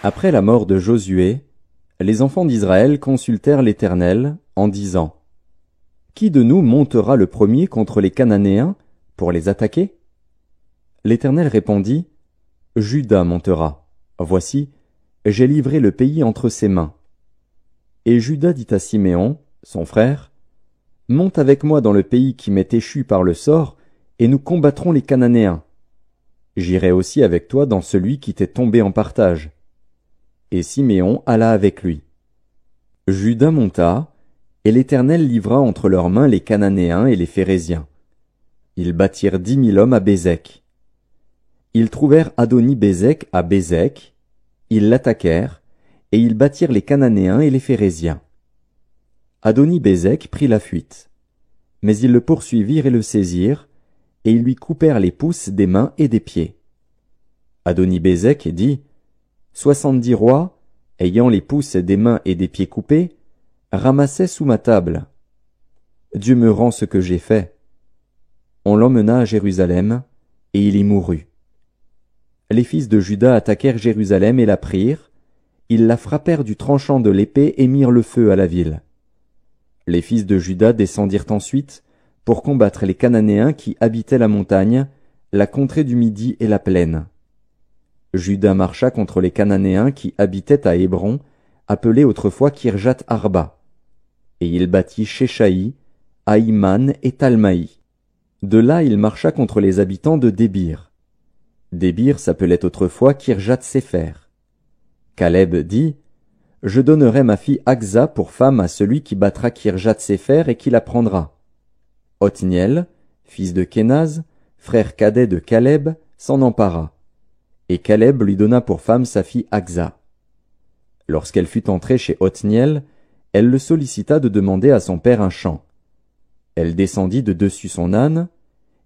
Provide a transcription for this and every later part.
Après la mort de Josué, les enfants d'Israël consultèrent l'Éternel en disant: Qui de nous montera le premier contre les Cananéens pour les attaquer? L'Éternel répondit: Juda montera. Voici, j'ai livré le pays entre ses mains. Et Juda dit à Siméon, son frère: Monte avec moi dans le pays qui m'est échu par le sort, et nous combattrons les Cananéens. J'irai aussi avec toi dans celui qui t'est tombé en partage. Et Siméon alla avec lui. Juda monta, et l'Éternel livra entre leurs mains les Cananéens et les Phéréziens. Ils battirent 10 000 hommes à Bézek. Ils trouvèrent Adoni-Bézek à Bézek, ils l'attaquèrent, et ils battirent les Cananéens et les Phéréziens. Adoni-Bézek prit la fuite. Mais ils le poursuivirent et le saisirent, et ils lui coupèrent les pouces des mains et des pieds. Adoni-Bézek dit: 70 rois, ayant les pouces des mains et des pieds coupés, ramassaient sous ma table. Dieu me rend ce que j'ai fait. On l'emmena à Jérusalem, et il y mourut. Les fils de Juda attaquèrent Jérusalem et la prirent, ils la frappèrent du tranchant de l'épée et mirent le feu à la ville. Les fils de Juda descendirent ensuite pour combattre les Cananéens qui habitaient la montagne, la contrée du Midi et la plaine. Juda marcha contre les Cananéens qui habitaient à Hébron, appelé autrefois Kirjat Arba. Et il battit Shéshaï, Aïman et Talmaï. De là il marcha contre les habitants de Débir. Débir s'appelait autrefois Kirjat Sépher. Caleb dit: Je donnerai ma fille Aksa pour femme à celui qui battra Kirjat Sépher et qui la prendra. Othniel, fils de Kénaz, frère cadet de Caleb, s'en empara. Et Caleb lui donna pour femme sa fille Aksa. Lorsqu'elle fut entrée chez Othniel, elle le sollicita de demander à son père un champ. Elle descendit de dessus son âne,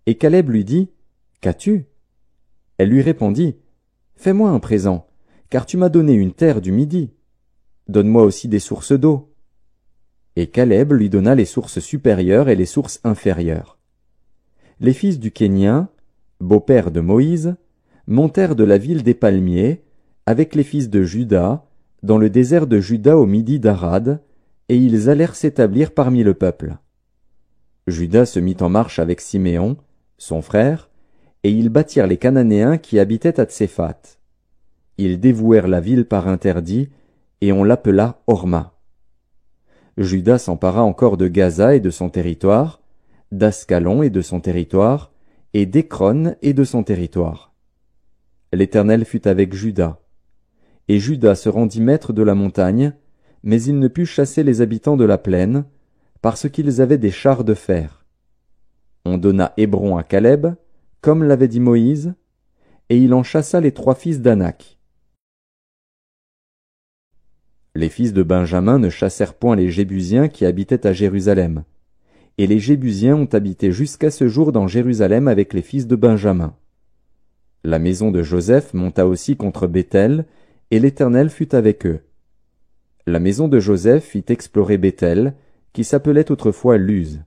et Caleb lui dit: Qu'as-tu? Elle lui répondit: Fais-moi un présent, car tu m'as donné une terre du Midi. Donne-moi aussi des sources d'eau. Et Caleb lui donna les sources supérieures et les sources inférieures. Les fils du Kénien, beau-père de Moïse, montèrent de la ville des palmiers, avec les fils de Juda, dans le désert de Juda au midi d'Arad, et ils allèrent s'établir parmi le peuple. Juda se mit en marche avec Siméon, son frère, et ils battirent les Cananéens qui habitaient à Tséphat. Ils dévouèrent la ville par interdit, et on l'appela Horma. Juda s'empara encore de Gaza et de son territoire, d'Ascalon et de son territoire, et d'Écron et de son territoire. L'Éternel fut avec Juda. Et Juda se rendit maître de la montagne, mais il ne put chasser les habitants de la plaine, parce qu'ils avaient des chars de fer. On donna Hébron à Caleb, comme l'avait dit Moïse, et il en chassa les 3 fils d'Anak. Les fils de Benjamin ne chassèrent point les Jébusiens qui habitaient à Jérusalem, et les Jébusiens ont habité jusqu'à ce jour dans Jérusalem avec les fils de Benjamin. La maison de Joseph monta aussi contre Béthel, et l'Éternel fut avec eux. La maison de Joseph fit explorer Béthel, qui s'appelait autrefois Luz.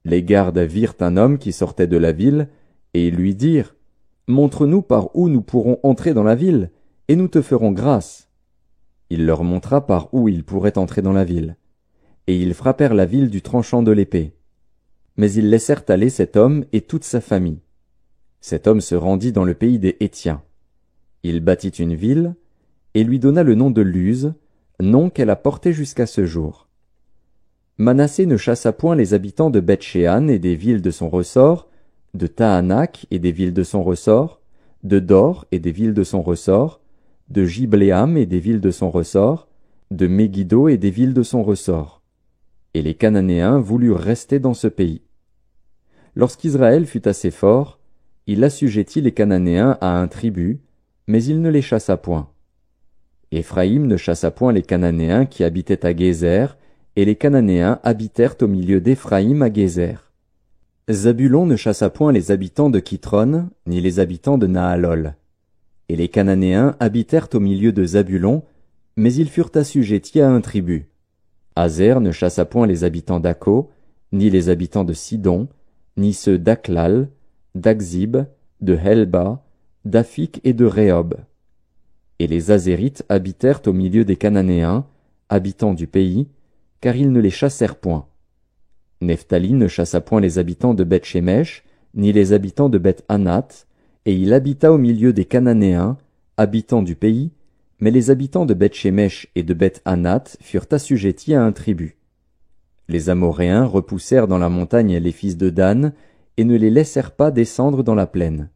Les gardes virent un homme qui sortait de la ville, et ils lui dirent: Montre-nous par où nous pourrons entrer dans la ville, et nous te ferons grâce. Il leur montra par où ils pourraient entrer dans la ville. Et ils frappèrent la ville du tranchant de l'épée. Mais ils laissèrent aller cet homme et toute sa famille. Cet homme se rendit dans le pays des Hétiens. Il bâtit une ville, et lui donna le nom de Luz, nom qu'elle a porté jusqu'à ce jour. Manassé ne chassa point les habitants de Beth-Shéan et des villes de son ressort, de Tahanak et des villes de son ressort, de Dor et des villes de son ressort, de Gibléam et des villes de son ressort, de Megiddo et des villes de son ressort. Et les Cananéens voulurent rester dans ce pays. Lorsqu'Israël fut assez fort, il assujettit les Cananéens à un tribut, mais il ne les chassa point. Éphraïm ne chassa point les Cananéens qui habitaient à Gézer, et les Cananéens habitèrent au milieu d'Éphraïm à Gézer. Zabulon ne chassa point les habitants de Kitron, ni les habitants de Nahalol. Et les Cananéens habitèrent au milieu de Zabulon, mais ils furent assujettis à un tribut. Azer ne chassa point les habitants d'Akko, ni les habitants de Sidon, ni ceux d'Aklal, d'Akzib, de Helba, d'Afik et de Rehob. Et les Azérites habitèrent au milieu des Cananéens, habitants du pays, car ils ne les chassèrent point. Nephtali ne chassa point les habitants de Beth-Shemesh, ni les habitants de Beth-Anath, et il habita au milieu des Cananéens, habitants du pays, mais les habitants de Beth-Shemesh et de Beth-Anath furent assujettis à un tribut. Les Amoréens repoussèrent dans la montagne les fils de Dan, et ne les laissèrent pas descendre dans la plaine.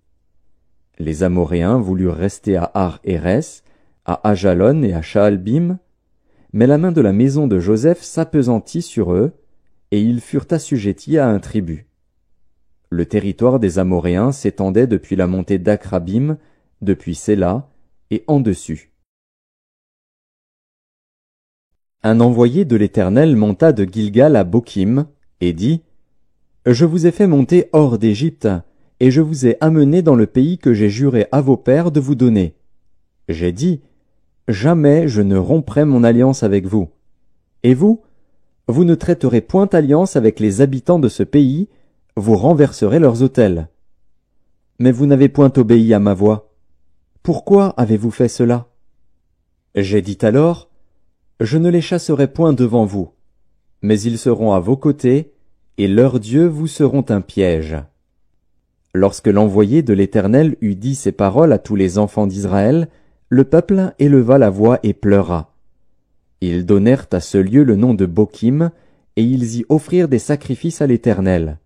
Les Amoréens voulurent rester à Ar-Hérès, à Ajalon et à Shaalbim, mais la main de la maison de Joseph s'appesantit sur eux, et ils furent assujettis à un tribut. Le territoire des Amoréens s'étendait depuis la montée d'Akrabim, depuis Séla, et en dessus. Un envoyé de l'Éternel monta de Gilgal à Bokim, et dit, « Je vous ai fait monter hors d'Égypte, et je vous ai amené dans le pays que j'ai juré à vos pères de vous donner. J'ai dit, jamais je ne romprai mon alliance avec vous. Et vous, vous ne traiterez point alliance avec les habitants de ce pays, vous renverserez leurs autels. Mais vous n'avez point obéi à ma voix. Pourquoi avez-vous fait cela? J'ai dit alors, je ne les chasserai point devant vous, mais ils seront à vos côtés, et leurs dieux vous seront un piège. Lorsque l'envoyé de l'Éternel eut dit ces paroles à tous les enfants d'Israël, le peuple éleva la voix et pleura. Ils donnèrent à ce lieu le nom de Bokim, et ils y offrirent des sacrifices à l'Éternel.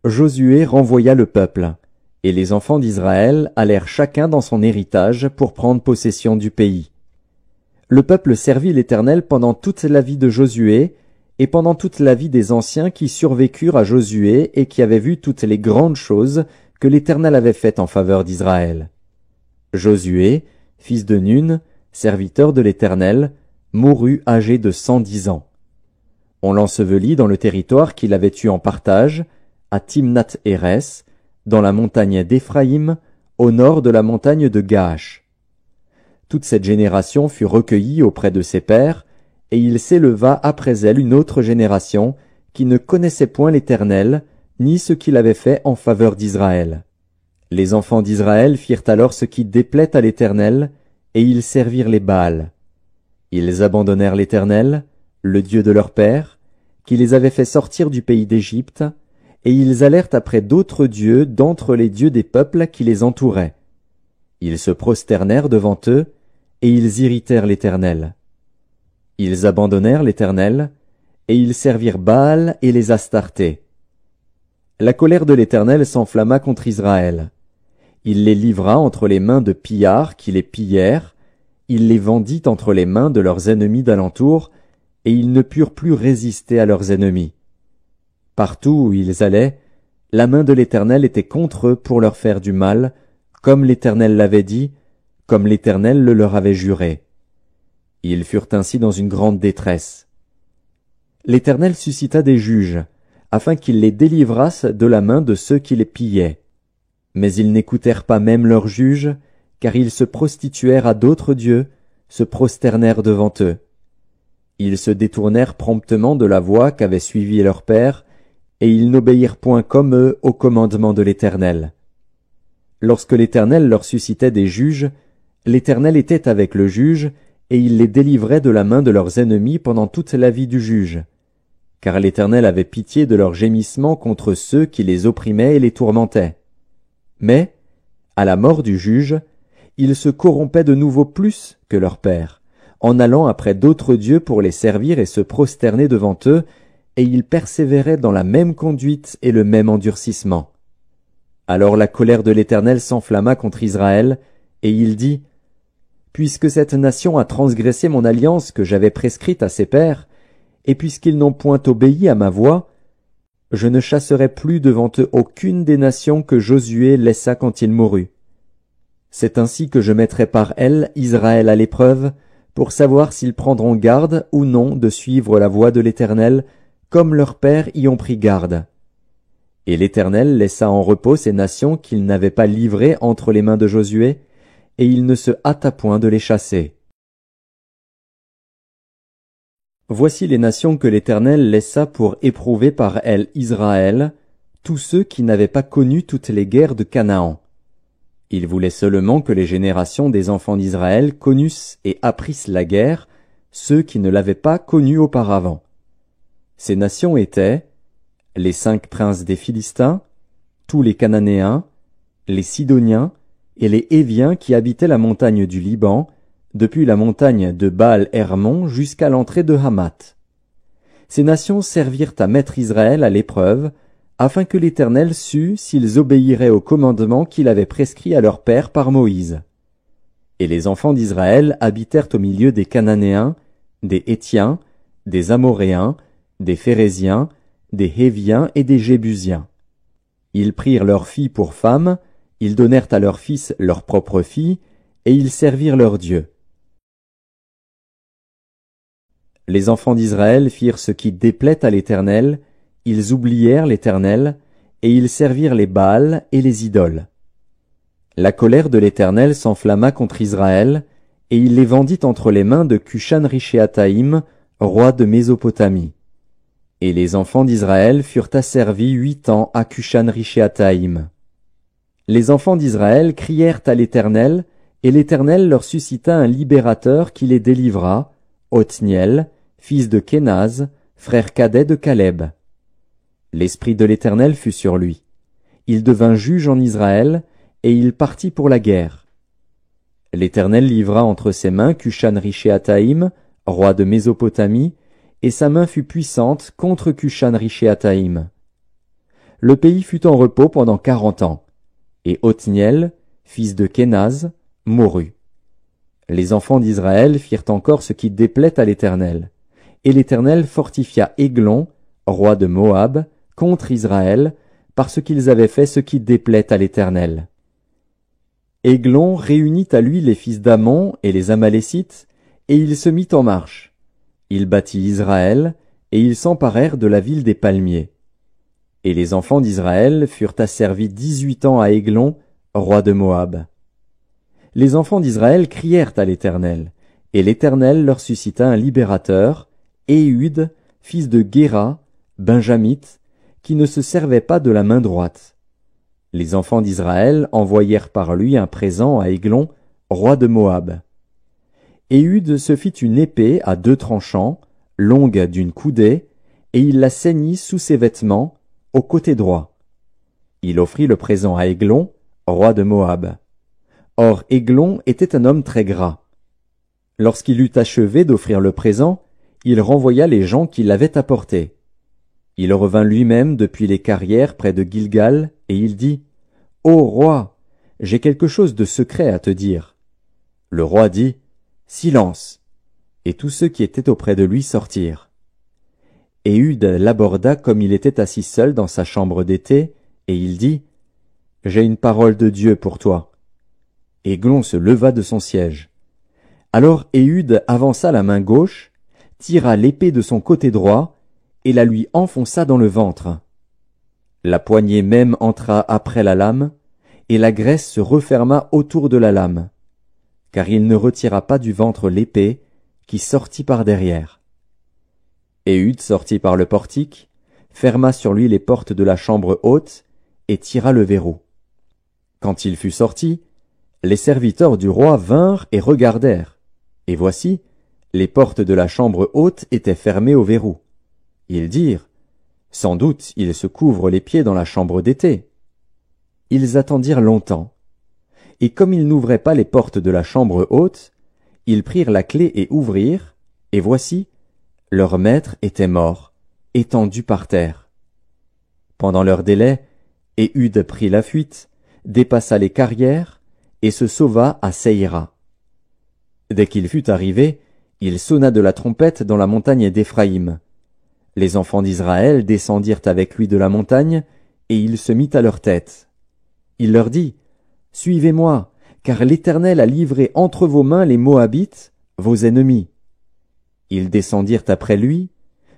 Josué renvoya le peuple, et les enfants d'Israël allèrent chacun dans son héritage pour prendre possession du pays. Le peuple servit l'Éternel pendant toute la vie de Josué, et pendant toute la vie des anciens qui survécurent à Josué et qui avaient vu toutes les grandes choses que l'Éternel avait faites en faveur d'Israël. Josué, fils de Nun, serviteur de l'Éternel, mourut âgé de 110 ans. On l'ensevelit dans le territoire qu'il avait eu en partage, à Timnath-Hérès, dans la montagne d'Éphraïm, au nord de la montagne de Gaash. Toute cette génération fut recueillie auprès de ses pères, et il s'éleva après elle une autre génération qui ne connaissait point l'Éternel, ni ce qu'il avait fait en faveur d'Israël. Les enfants d'Israël firent alors ce qui déplaît à l'Éternel, et ils servirent les Baals. Ils abandonnèrent l'Éternel, le Dieu de leur père, qui les avait fait sortir du pays d'Égypte, et ils allèrent après d'autres dieux d'entre les dieux des peuples qui les entouraient. Ils se prosternèrent devant eux, et ils irritèrent l'Éternel. Ils abandonnèrent l'Éternel, et ils servirent Baal et les Astartés. La colère de l'Éternel s'enflamma contre Israël. Il les livra entre les mains de pillards qui les pillèrent, il les vendit entre les mains de leurs ennemis d'alentour, et ils ne purent plus résister à leurs ennemis. Partout où ils allaient, la main de l'Éternel était contre eux pour leur faire du mal, comme l'Éternel l'avait dit, comme l'Éternel le leur avait juré. Ils furent ainsi dans une grande détresse. L'Éternel suscita des juges, afin qu'ils les délivrassent de la main de ceux qui les pillaient. Mais ils n'écoutèrent pas même leurs juges, car ils se prostituèrent à d'autres dieux, se prosternèrent devant eux. Ils se détournèrent promptement de la voie qu'avaient suivie leur père, et ils n'obéirent point comme eux au commandement de l'Éternel. Lorsque l'Éternel leur suscitait des juges, l'Éternel était avec le juge, et il les délivrait de la main de leurs ennemis pendant toute la vie du juge. Car l'Éternel avait pitié de leurs gémissements contre ceux qui les opprimaient et les tourmentaient. Mais, à la mort du juge, ils se corrompaient de nouveau plus que leur père, en allant après d'autres dieux pour les servir et se prosterner devant eux, et ils persévéraient dans la même conduite et le même endurcissement. Alors la colère de l'Éternel s'enflamma contre Israël, et il dit, « Puisque cette nation a transgressé mon alliance que j'avais prescrite à ses pères, et puisqu'ils n'ont point obéi à ma voix, je ne chasserai plus devant eux aucune des nations que Josué laissa quand il mourut. C'est ainsi que je mettrai par elles Israël à l'épreuve, pour savoir s'ils prendront garde ou non de suivre la voie de l'Éternel, comme leurs pères y ont pris garde. » Et l'Éternel laissa en repos ces nations qu'il n'avait pas livrées entre les mains de Josué, et il ne se hâta point de les chasser. Voici les nations que l'Éternel laissa pour éprouver par elles Israël, tous ceux qui n'avaient pas connu toutes les guerres de Canaan. Il voulait seulement que les générations des enfants d'Israël connussent et apprissent la guerre, ceux qui ne l'avaient pas connue auparavant. Ces nations étaient les 5 princes des Philistins, tous les Cananéens, les Sidoniens et les Héviens qui habitaient la montagne du Liban, depuis la montagne de Baal-Hermon jusqu'à l'entrée de Hamath. Ces nations servirent à mettre Israël à l'épreuve, afin que l'Éternel sût s'ils obéiraient au commandement qu'il avait prescrit à leur père par Moïse. Et les enfants d'Israël habitèrent au milieu des Cananéens, des Hétiens, des Amoréens, des Phéréziens, des Héviens et des Jébusiens. Ils prirent leurs filles pour femmes, ils donnèrent à leurs fils leurs propres filles, et ils servirent leurs dieux. Les enfants d'Israël firent ce qui déplaît à l'Éternel, ils oublièrent l'Éternel, et ils servirent les Baals et les idoles. La colère de l'Éternel s'enflamma contre Israël, et il les vendit entre les mains de Cushan-Rishéataïm, roi de Mésopotamie. Et les enfants d'Israël furent asservis 8 ans à Cushan-Rishéataïm. Les enfants d'Israël crièrent à l'Éternel, et l'Éternel leur suscita un libérateur qui les délivra, Othniel, fils de Kénaz, frère cadet de Caleb. L'esprit de l'Éternel fut sur lui. Il devint juge en Israël, et il partit pour la guerre. L'Éternel livra entre ses mains Cushan-Rishéataïm, roi de Mésopotamie, et sa main fut puissante contre Cushan-Rishéataïm. Le pays fut en repos pendant 40 ans, et Othniel, fils de Kénaz, mourut. Les enfants d'Israël firent encore ce qui déplaît à l'Éternel, et l'Éternel fortifia Églon, roi de Moab, contre Israël, parce qu'ils avaient fait ce qui déplaît à l'Éternel. Églon réunit à lui les fils d'Ammon et les Amalécites, et il se mit en marche. Il bâtit Israël, et ils s'emparèrent de la ville des palmiers. Et les enfants d'Israël furent asservis 18 ans à Églon, roi de Moab. Les enfants d'Israël crièrent à l'Éternel, et l'Éternel leur suscita un libérateur, Éhud, fils de Guéra, benjamite, qui ne se servait pas de la main droite. Les enfants d'Israël envoyèrent par lui un présent à Églon, roi de Moab. Éhud se fit une épée à 2 tranchants, longue d'une coudée, et il la ceignit sous ses vêtements, au côté droit. Il offrit le présent à Églon, roi de Moab. Or Églon était un homme très gras. Lorsqu'il eut achevé d'offrir le présent, il renvoya les gens qui l'avaient apporté. Il revint lui-même depuis les carrières près de Gilgal, et il dit, « Ô roi, j'ai quelque chose de secret à te dire. » Le roi dit, « Silence !» Et tous ceux qui étaient auprès de lui sortirent. Éhud l'aborda comme il était assis seul dans sa chambre d'été, et il dit, « J'ai une parole de Dieu pour toi. » Églon se leva de son siège. Alors Éhud avança la main gauche, tira l'épée de son côté droit, et la lui enfonça dans le ventre. La poignée même entra après la lame, et la graisse se referma autour de la lame, car il ne retira pas du ventre l'épée, qui sortit par derrière. Éhud sortit par le portique, ferma sur lui les portes de la chambre haute, et tira le verrou. Quand il fut sorti, les serviteurs du roi vinrent et regardèrent, et voici, les portes de la chambre haute étaient fermées au verrou. Ils dirent, « Sans doute il se couvre les pieds dans la chambre d'été. » Ils attendirent longtemps. Et comme ils n'ouvraient pas les portes de la chambre haute, ils prirent la clé et ouvrirent, et voici, leur maître était mort, étendu par terre. Pendant leur délai, Éhud prit la fuite, dépassa les carrières, et se sauva à Seïra. Dès qu'il fut arrivé, il sonna de la trompette dans la montagne d'Éphraïm. Les enfants d'Israël descendirent avec lui de la montagne, et il se mit à leur tête. Il leur dit, « Suivez-moi, car l'Éternel a livré entre vos mains les Moabites, vos ennemis. » Ils descendirent après lui,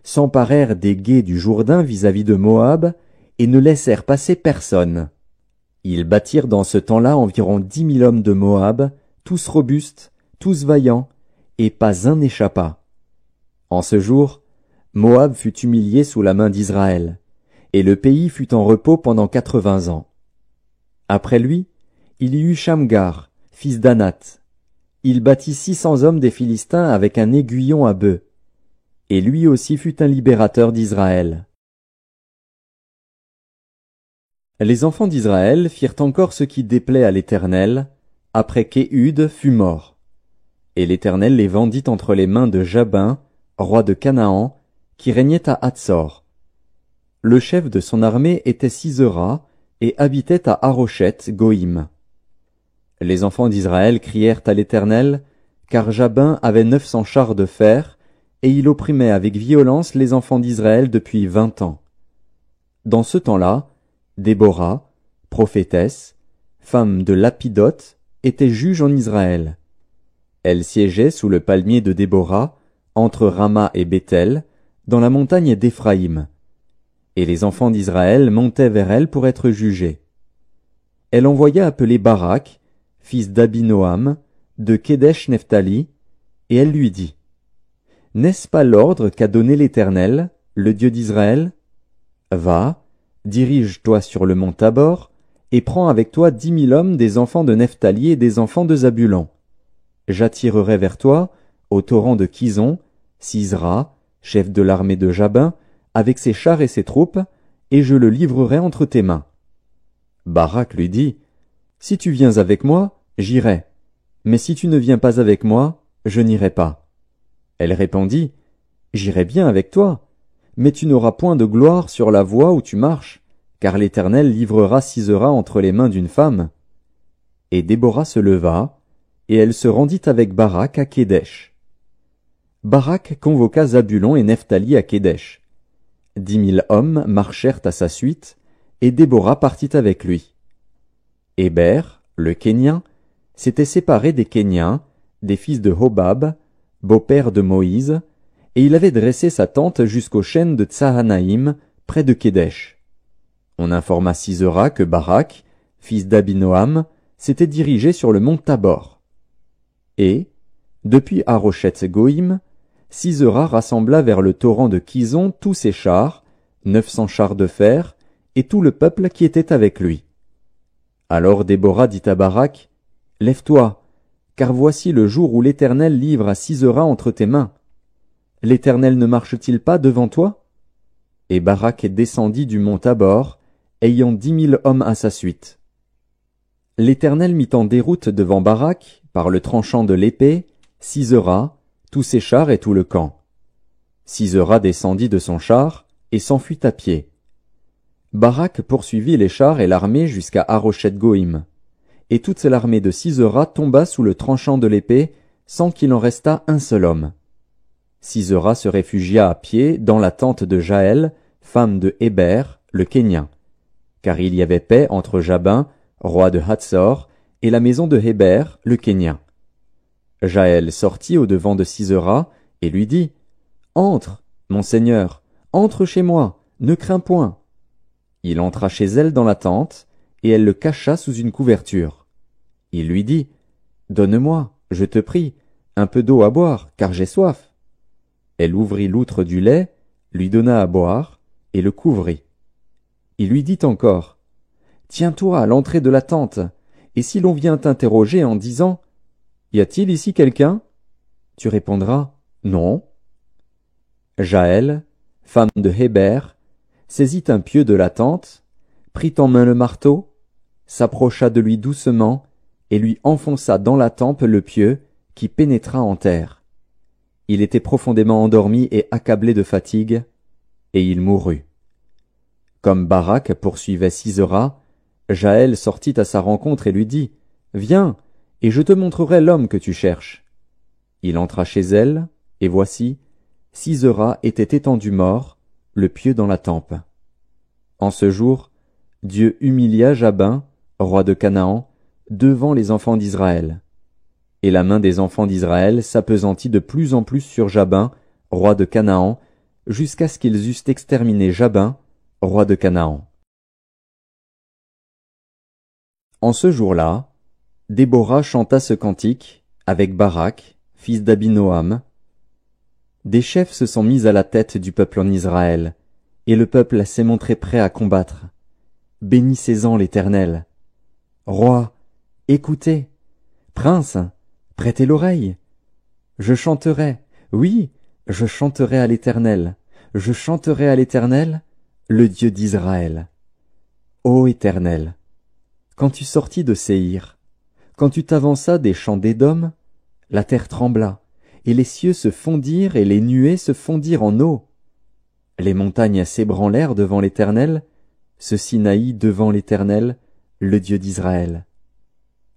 s'emparèrent des gués du Jourdain vis-à-vis de Moab, et ne laissèrent passer personne. Ils battirent dans ce temps-là environ 10 000 hommes de Moab, tous robustes, tous vaillants, et pas un n'échappa. En ce jour, Moab fut humilié sous la main d'Israël, et le pays fut en repos pendant 80 ans. Après lui, il y eut Shamgar, fils d'Anath. Il battit 600 hommes des Philistins avec un aiguillon à bœuf. Et lui aussi fut un libérateur d'Israël. Les enfants d'Israël firent encore ce qui déplaît à l'Éternel, après qu'Éhud fut mort. Et l'Éternel les vendit entre les mains de Jabin, roi de Canaan, qui régnait à Hatsor. Le chef de son armée était Sisera, et habitait à Haroshet-Goïm. Les enfants d'Israël crièrent à l'Éternel, car Jabin avait 900 chars de fer, et il opprimait avec violence les enfants d'Israël depuis 20 ans. Dans ce temps-là, Déborah, prophétesse, femme de Lapidoth, était juge en Israël. Elle siégeait sous le palmier de Déborah, entre Rama et Béthel, dans la montagne d'Éphraïm. Et les enfants d'Israël montaient vers elle pour être jugés. Elle envoya appeler Barak, fils d'Abinoam, de Kédesh-Nephtali, et elle lui dit, « N'est-ce pas l'ordre qu'a donné l'Éternel, le Dieu d'Israël? Va, dirige-toi sur le mont Tabor, et prends avec toi 10 000 hommes des enfants de Nephtali et des enfants de Zabulon. J'attirerai vers toi, au torrent de Kison, Sisera, chef de l'armée de Jabin, avec ses chars et ses troupes, et je le livrerai entre tes mains. » Barak lui dit, « Si tu viens avec moi, j'irai, mais si tu ne viens pas avec moi, je n'irai pas. » Elle répondit, « J'irai bien avec toi, mais tu n'auras point de gloire sur la voie où tu marches, car l'Éternel livrera Sisera entre les mains d'une femme. » Et Déborah se leva, et elle se rendit avec Barak à Kédesh. Barak convoqua Zabulon et Nephtali à Kédesh. 10 000 hommes marchèrent à sa suite, et Déborah partit avec lui. Héber, le Kénien, s'était séparé des Kéniens, des fils de Hobab, beau-père de Moïse, et il avait dressé sa tente jusqu'aux chênes de Tsahanaïm, près de Kédesh. On informa Sisera que Barak, fils d'Abinoam, s'était dirigé sur le mont Tabor. Et, depuis Haroshet-Goïm, Sisera rassembla vers le torrent de Kison tous ses chars, 900 chars de fer, et tout le peuple qui était avec lui. Alors Déborah dit à Barak, « Lève-toi, car voici le jour où l'Éternel livre à Sisera entre tes mains. L'Éternel ne marche-t-il pas devant toi? » Et Barak descendit du mont Tabor, ayant 10 000 hommes à sa suite. L'Éternel mit en déroute devant Barak, par le tranchant de l'épée, Sisera, tous ses chars et tout le camp. Sisera descendit de son char et s'enfuit à pied. Barak poursuivit les chars et l'armée jusqu'à Haroshet-Goïm. Et toute l'armée de Sisera tomba sous le tranchant de l'épée, sans qu'il en restât un seul homme. Sisera se réfugia à pied dans la tente de Jaël, femme de Héber, le Kénien. Car il y avait paix entre Jabin, roi de Hatsor, et la maison de Héber, le Kénien. Jaël sortit au-devant de Sisera et lui dit, « Entre, mon seigneur, entre chez moi, ne crains point. » Il entra chez elle dans la tente, et elle le cacha sous une couverture. Il lui dit, « Donne-moi, je te prie, un peu d'eau à boire, car j'ai soif. » Elle ouvrit l'outre du lait, lui donna à boire, et le couvrit. Il lui dit encore, « Tiens-toi à l'entrée de la tente, et si l'on vient t'interroger en disant, « Y a-t-il ici quelqu'un ?» tu répondras, « Non. » Jaël, femme de Héber, saisit un pieu de la tente, prit en main le marteau, s'approcha de lui doucement, et lui enfonça dans la tempe le pieu, qui pénétra en terre. Il était profondément endormi et accablé de fatigue, et il mourut. Comme Barak poursuivait Sisera, Jaël sortit à sa rencontre et lui dit, « Viens, et je te montrerai l'homme que tu cherches. » Il entra chez elle, et voici, Sisera était étendu mort, le pieu dans la tempe. En ce jour, Dieu humilia Jabin, roi de Canaan, devant les enfants d'Israël. Et la main des enfants d'Israël s'appesantit de plus en plus sur Jabin, roi de Canaan, jusqu'à ce qu'ils eussent exterminé Jabin, roi de Canaan. En ce jour-là, Déborah chanta ce cantique avec Barak, fils d'Abinoam. Des chefs se sont mis à la tête du peuple en Israël, et le peuple s'est montré prêt à combattre. Bénissez-en l'Éternel. Roi, écoutez. Princes, prêtez l'oreille. Je chanterai, oui, je chanterai à l'Éternel. Je chanterai à l'Éternel, le Dieu d'Israël. Ô Éternel, quand tu sortis de Séhir, quand tu t'avanças des champs d'Édom, la terre trembla, et les cieux se fondirent et les nuées se fondirent en eau. Les montagnes s'ébranlèrent devant l'Éternel, ce Sinaï devant l'Éternel, le Dieu d'Israël.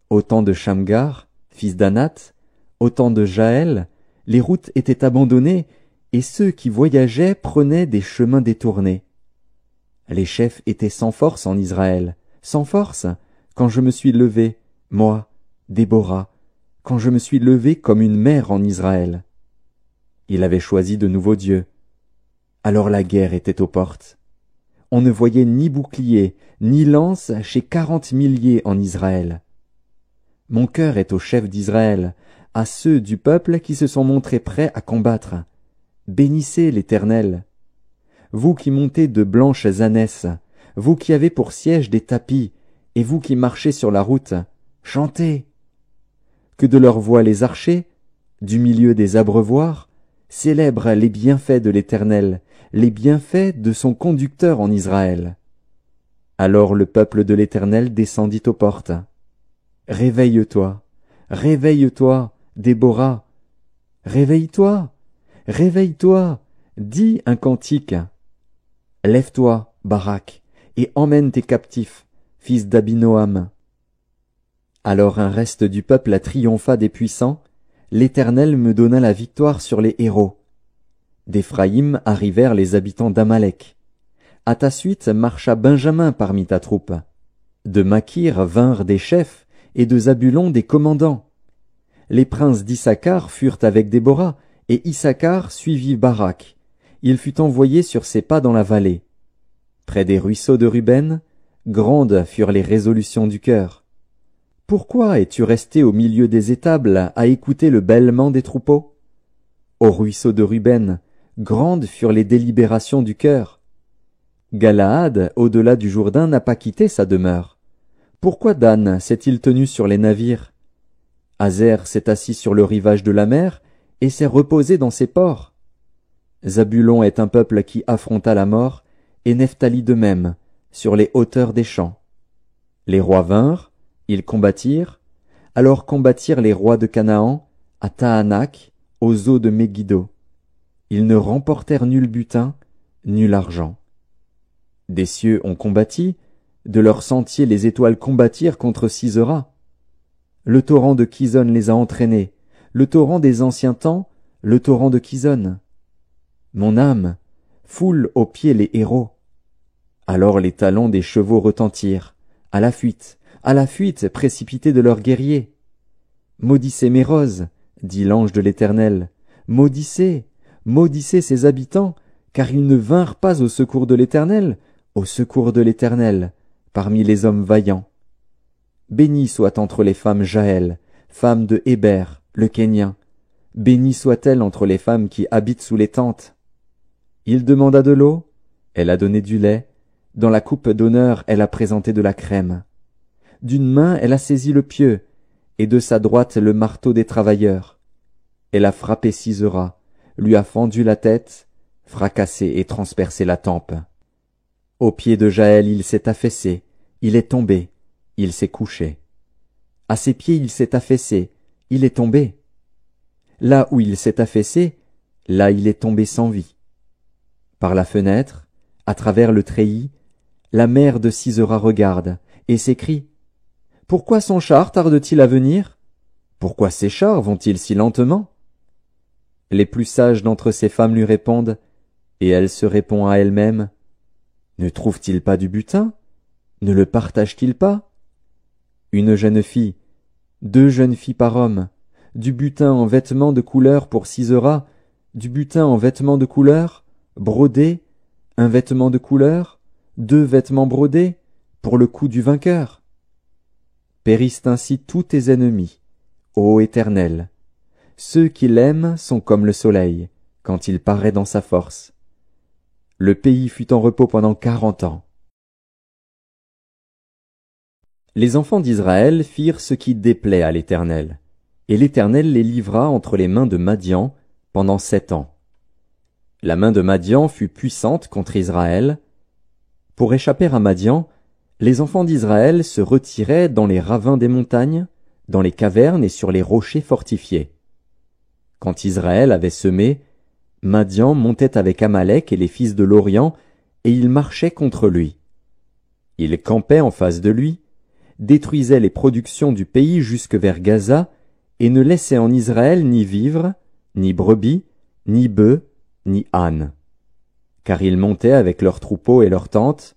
Au temps de Shamgar, fils d'Anath, au temps de Jaël, les routes étaient abandonnées, et ceux qui voyageaient prenaient des chemins détournés. Les chefs étaient sans force en Israël, sans force, quand je me suis levé, moi, Déborah, quand je me suis levé comme une mère en Israël. Il avait choisi de nouveaux dieux. Alors la guerre était aux portes. On ne voyait ni bouclier, ni lance chez 40 milliers en Israël. Mon cœur est aux chefs d'Israël, à ceux du peuple qui se sont montrés prêts à combattre. Bénissez l'Éternel. Vous qui montez de blanches ânesses, vous qui avez pour siège des tapis, et vous qui marchez sur la route, chantez. Que de leur voix les archers, du milieu des abreuvoirs, célèbrent les bienfaits de l'Éternel, les bienfaits de son conducteur en Israël. Alors le peuple de l'Éternel descendit aux portes. Réveille-toi, réveille-toi, Déborah. Réveille-toi, réveille-toi, dis un cantique. Lève-toi, Barak, et emmène tes captifs, fils d'Abinoam. Alors un reste du peuple triompha des puissants, l'Éternel me donna la victoire sur les héros. D'Éphraïm arrivèrent les habitants d'Amalek. À ta suite marcha Benjamin parmi ta troupe. De Makir vinrent des chefs, et de Zabulon des commandants. Les princes d'Issachar furent avec Déborah, et Issachar suivit Barak. Il fut envoyé sur ses pas dans la vallée. Près des ruisseaux de Ruben, grandes furent les résolutions du cœur. Pourquoi es-tu resté au milieu des étables à écouter le bêlement des troupeaux? Au ruisseau de Ruben, grandes furent les délibérations du cœur. Galaad, au-delà du Jourdain, n'a pas quitté sa demeure. Pourquoi Dan s'est-il tenu sur les navires? Azer s'est assis sur le rivage de la mer et s'est reposé dans ses ports. Zabulon est un peuple qui affronta la mort, et Nephtali de même, sur les hauteurs des champs. Les rois vinrent, ils combattirent, alors combattirent les rois de Canaan, à Tahanak, aux eaux de Megiddo. Ils ne remportèrent nul butin, nul argent. Des cieux ont combattu, de leurs sentiers les étoiles combattirent contre Sisera. Le torrent de Kison les a entraînés, le torrent des anciens temps, le torrent de Kison. Mon âme, foule aux pieds les héros. Alors les talons des chevaux retentirent, à la fuite précipités de leurs guerriers. Maudissez mes roses, dit l'ange de l'Éternel, maudissez, maudissez ses habitants, car ils ne vinrent pas au secours de l'Éternel, parmi les hommes vaillants. Bénie soit entre les femmes Jaël, femme de Héber, le Kénien. Bénie soit-elle entre les femmes qui habitent sous les tentes. Il demanda de l'eau, elle a donné du lait, dans la coupe d'honneur elle a présenté de la crème. D'une main elle a saisi le pieu, et de sa droite le marteau des travailleurs. Elle a frappé Sisera, lui a fendu la tête, fracassé et transpercé la tempe. Au pied de Jaël il s'est affaissé, il est tombé, il s'est couché. À ses pieds il s'est affaissé, il est tombé. Là où il s'est affaissé, là il est tombé sans vie. Par la fenêtre, à travers le treillis, la mère de Sisera regarde, et s'écrie: Pourquoi son char tarde-t-il à venir? Pourquoi ses chars vont-ils si lentement? Les plus sages d'entre ces femmes lui répondent, et elle se répond à elle-même: Ne trouve-t-il pas du butin? Ne le partage-t-il pas? Une jeune fille, 2 jeunes filles par homme, du butin en vêtements de couleur pour Sisera, du butin en vêtements de couleur, brodé, un vêtement de couleur, 2 vêtements brodés, pour le cou du vainqueur. Périssent ainsi tous tes ennemis, ô Éternel. Ceux qui l'aiment sont comme le soleil, quand il paraît dans sa force. Le pays fut en repos pendant 40 ans. Les enfants d'Israël firent ce qui déplaît à l'Éternel, et l'Éternel les livra entre les mains de Madian pendant 7 ans. La main de Madian fut puissante contre Israël. Pour échapper à Madian, les enfants d'Israël se retiraient dans les ravins des montagnes, dans les cavernes et sur les rochers fortifiés. Quand Israël avait semé, Madian montait avec Amalek et les fils de l'Orient, et ils marchaient contre lui. Ils campaient en face de lui, détruisaient les productions du pays jusque vers Gaza, et ne laissaient en Israël ni vivres, ni brebis, ni bœufs, ni ânes. Car ils montaient avec leurs troupeaux et leurs tentes,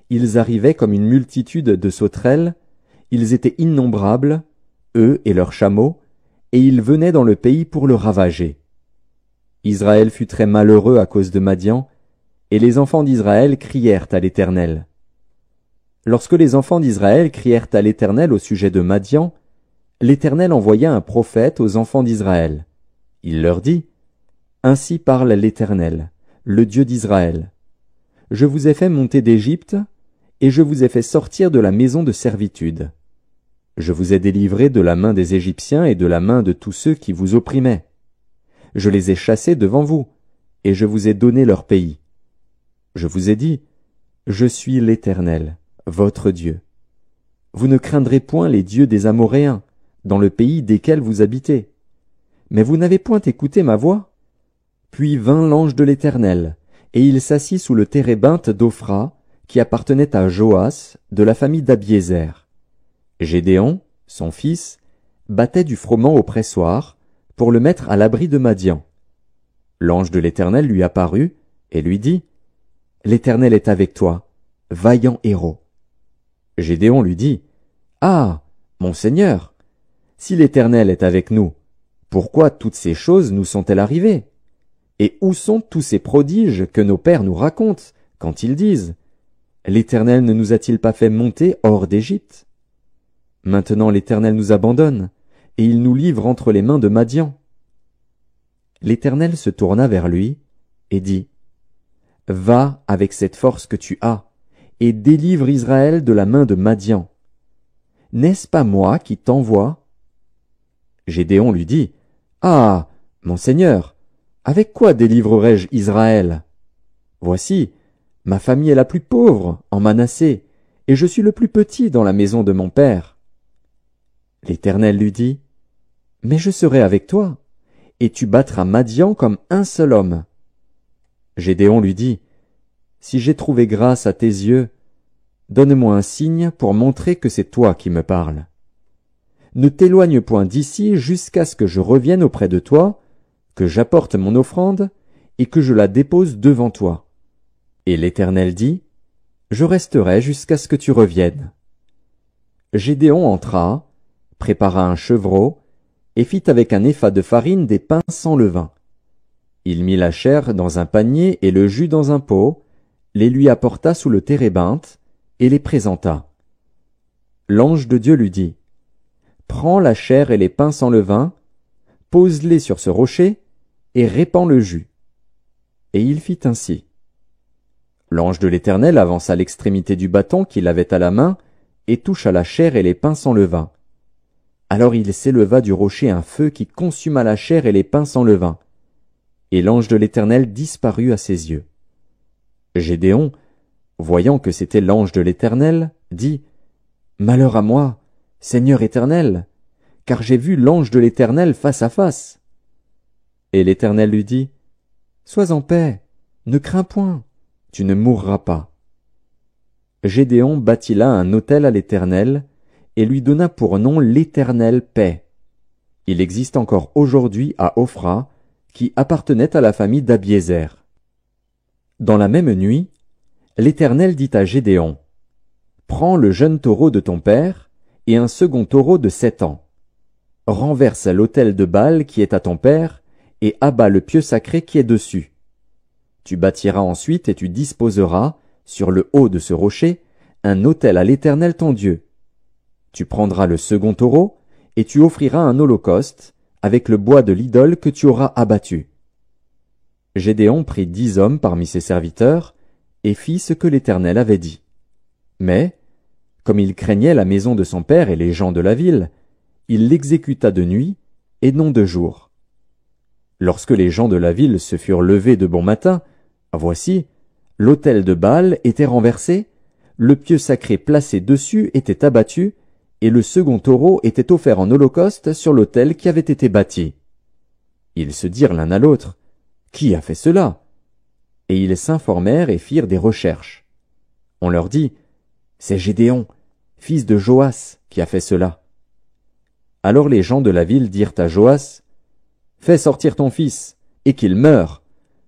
ils arrivaient comme une multitude de sauterelles, ils étaient innombrables, eux et leurs chameaux, et ils venaient dans le pays pour le ravager. Israël fut très malheureux à cause de Madian, et les enfants d'Israël crièrent à l'Éternel. Lorsque les enfants d'Israël crièrent à l'Éternel au sujet de Madian, l'Éternel envoya un prophète aux enfants d'Israël. Il leur dit, « Ainsi parle l'Éternel, le Dieu d'Israël. Je vous ai fait monter d'Égypte, et je vous ai fait sortir de la maison de servitude. Je vous ai délivrés de la main des Égyptiens et de la main de tous ceux qui vous opprimaient. Je les ai chassés devant vous, et je vous ai donné leur pays. Je vous ai dit, je suis l'Éternel, votre Dieu. Vous ne craindrez point les dieux des Amoréens, dans le pays desquels vous habitez. Mais vous n'avez point écouté ma voix. Puis vint l'ange de l'Éternel, et il s'assit sous le térébinthe d'Ophra, qui appartenait à Joas, de la famille d'Abiézer. Gédéon, son fils, battait du froment au pressoir, pour le mettre à l'abri de Madian. L'ange de l'Éternel lui apparut, et lui dit, « L'Éternel est avec toi, vaillant héros. » Gédéon lui dit, « Ah, mon Seigneur, si l'Éternel est avec nous, pourquoi toutes ces choses nous sont-elles arrivées? Et où sont tous ces prodiges que nos pères nous racontent, quand ils disent, « L'Éternel ne nous a-t-il pas fait monter hors d'Égypte? » Maintenant l'Éternel nous abandonne, et il nous livre entre les mains de Madian. L'Éternel se tourna vers lui, et dit, « Va avec cette force que tu as, et délivre Israël de la main de Madian. N'est-ce pas moi qui t'envoie? » Gédéon lui dit, « Ah, mon Seigneur, avec quoi délivrerai-je Israël? Voici, ma famille est la plus pauvre en Manassé, et je suis le plus petit dans la maison de mon père. » L'Éternel lui dit, « Mais je serai avec toi, et tu battras Madian comme un seul homme. » Gédéon lui dit, « Si j'ai trouvé grâce à tes yeux, donne-moi un signe pour montrer que c'est toi qui me parles. Ne t'éloigne point d'ici jusqu'à ce que je revienne auprès de toi, que j'apporte mon offrande, et que je la dépose devant toi. » Et l'Éternel dit, « Je resterai jusqu'à ce que tu reviennes. » Gédéon entra, prépara un chevreau, et fit avec un épha de farine des pains sans levain. Il mit la chair dans un panier et le jus dans un pot, les lui apporta sous le térébinthe, et les présenta. L'ange de Dieu lui dit, « Prends la chair et les pains sans levain, pose-les sur ce rocher, et répands le jus. » Et il fit ainsi. L'ange de l'Éternel avança l'extrémité du bâton qu'il avait à la main, et toucha la chair et les pains sans levain. Alors il s'éleva du rocher un feu qui consuma la chair et les pains sans levain. Et l'ange de l'Éternel disparut à ses yeux. Gédéon, voyant que c'était l'ange de l'Éternel, dit, « Malheur à moi, Seigneur Éternel, car j'ai vu l'ange de l'Éternel face à face. » Et l'Éternel lui dit, « Sois en paix, ne crains point, tu ne mourras pas. » Gédéon bâtit là un autel à l'Éternel, et lui donna pour nom l'Éternel paix. Il existe encore aujourd'hui à Ophra, qui appartenait à la famille d'Abiézer. Dans la même nuit, l'Éternel dit à Gédéon, « Prends le jeune taureau de ton père, et un second taureau de 7 ans. Renverse l'autel de Baal qui est à ton père, et abat le pieu sacré qui est dessus. Tu bâtiras ensuite et tu disposeras, sur le haut de ce rocher, un autel à l'Éternel ton Dieu. Tu prendras le second taureau, et tu offriras un holocauste, avec le bois de l'idole que tu auras abattu. » Gédéon prit 10 hommes parmi ses serviteurs, et fit ce que l'Éternel avait dit. Mais, comme il craignait la maison de son père et les gens de la ville, il l'exécuta de nuit et non de jour. Lorsque les gens de la ville se furent levés de bon matin, voici, l'autel de Baal était renversé, le pieu sacré placé dessus était abattu, et le second taureau était offert en holocauste sur l'autel qui avait été bâti. Ils se dirent l'un à l'autre, « Qui a fait cela ?» Et ils s'informèrent et firent des recherches. On leur dit, « C'est Gédéon, fils de Joas, qui a fait cela. » Alors les gens de la ville dirent à Joas, « Fais sortir ton fils, et qu'il meure,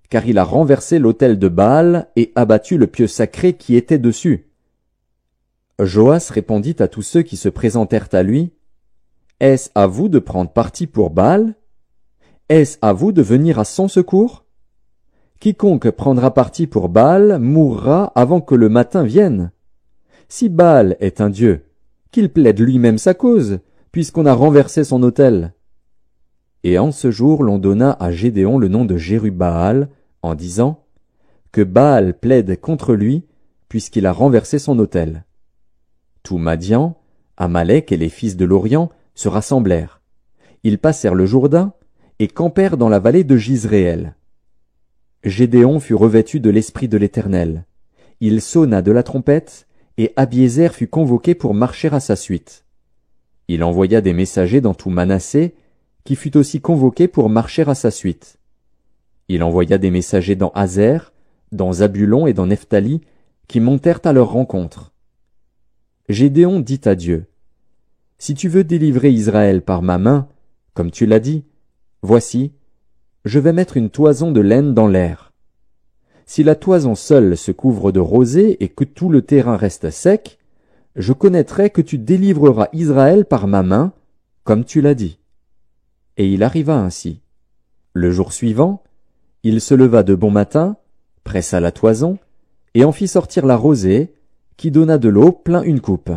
car il a renversé l'autel de Baal et abattu le pieu sacré qui était dessus. » Joas répondit à tous ceux qui se présentèrent à lui, « Est-ce à vous de prendre parti pour Baal? Est-ce à vous de venir à son secours? Quiconque prendra parti pour Baal mourra avant que le matin vienne. Si Baal est un dieu, qu'il plaide lui-même sa cause, puisqu'on a renversé son autel. » Et en ce jour l'on donna à Gédéon le nom de Jérubbaal, en disant, « Que Baal plaide contre lui, puisqu'il a renversé son autel. » Tout Madian, Amalek et les fils de l'Orient se rassemblèrent. Ils passèrent le Jourdain et campèrent dans la vallée de Jizréel. Gédéon fut revêtu de l'Esprit de l'Éternel. Il sonna de la trompette, et Abiézer fut convoqué pour marcher à sa suite. Il envoya des messagers dans tout Manassé, qui fut aussi convoqué pour marcher à sa suite. Il envoya des messagers dans Azer, dans Zabulon et dans Nephtali, qui montèrent à leur rencontre. Gédéon dit à Dieu, « Si tu veux délivrer Israël par ma main, comme tu l'as dit, voici, je vais mettre une toison de laine dans l'air. Si la toison seule se couvre de rosée et que tout le terrain reste sec, je connaîtrai que tu délivreras Israël par ma main, comme tu l'as dit. » Et il arriva ainsi. Le jour suivant, il se leva de bon matin, pressa la toison, et en fit sortir la rosée, qui donna de l'eau plein une coupe.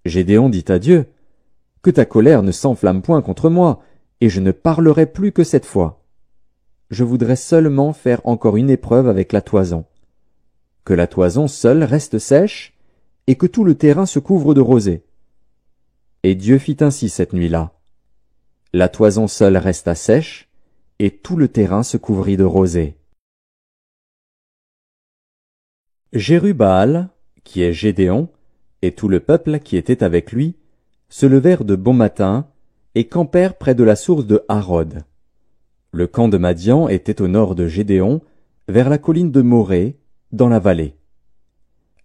Gédéon dit à Dieu, « Que ta colère ne s'enflamme point contre moi, et je ne parlerai plus que cette fois. Je voudrais seulement faire encore une épreuve avec la toison. Que la toison seule reste sèche, et que tout le terrain se couvre de rosée. » Et Dieu fit ainsi cette nuit-là. La toison seule resta sèche, et tout le terrain se couvrit de rosée. Jérubbaal, qui est Gédéon, et tout le peuple qui était avec lui, se levèrent de bon matin, et campèrent près de la source de Harod. Le camp de Madian était au nord de Gédéon, vers la colline de Morée, dans la vallée.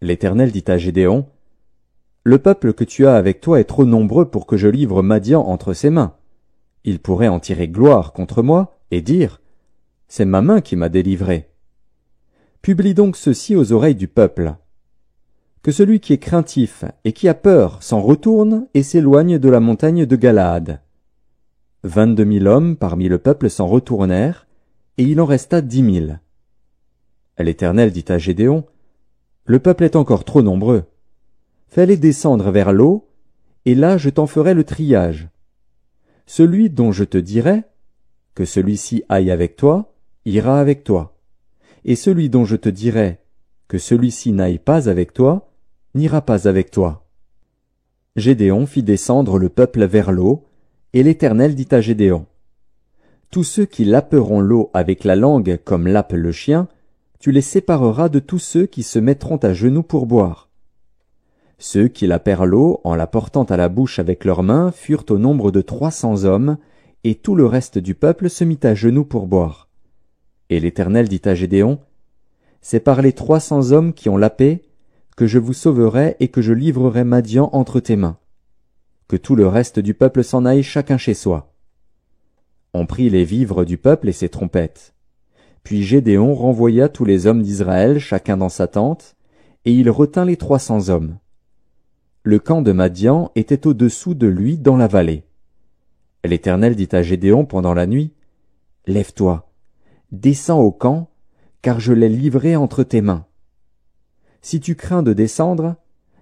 L'Éternel dit à Gédéon, « Le peuple que tu as avec toi est trop nombreux pour que je livre Madian entre ses mains. Il pourrait en tirer gloire contre moi, et dire, « C'est ma main qui m'a délivré. » Publie donc ceci aux oreilles du peuple. Que celui qui est craintif et qui a peur s'en retourne et s'éloigne de la montagne de Galaad. 22 000 hommes parmi le peuple s'en retournèrent, et il en resta 10 000. L'Éternel dit à Gédéon, « Le peuple est encore trop nombreux. Fais-les descendre vers l'eau, et là je t'en ferai le triage. Celui dont je te dirai, que celui-ci aille avec toi, ira avec toi. Et celui dont je te dirai, que celui-ci n'aille pas avec toi, n'ira pas avec toi. » Gédéon fit descendre le peuple vers l'eau, et l'Éternel dit à Gédéon, « Tous ceux qui laperont l'eau avec la langue comme lappe le chien, tu les sépareras de tous ceux qui se mettront à genoux pour boire. » Ceux qui lapèrent l'eau en la portant à la bouche avec leurs mains furent au nombre de 300 hommes, et tout le reste du peuple se mit à genoux pour boire. Et l'Éternel dit à Gédéon, « C'est par les 300 hommes qui ont lapé que je vous sauverai et que je livrerai Madian entre tes mains. Que tout le reste du peuple s'en aille chacun chez soi. » On prit les vivres du peuple et ses trompettes. Puis Gédéon renvoya tous les hommes d'Israël chacun dans sa tente, et il retint les 300 hommes. Le camp de Madian était au-dessous de lui dans la vallée. L'Éternel dit à Gédéon pendant la nuit, « Lève-toi, descends au camp, car je l'ai livré entre tes mains. Si tu crains de descendre,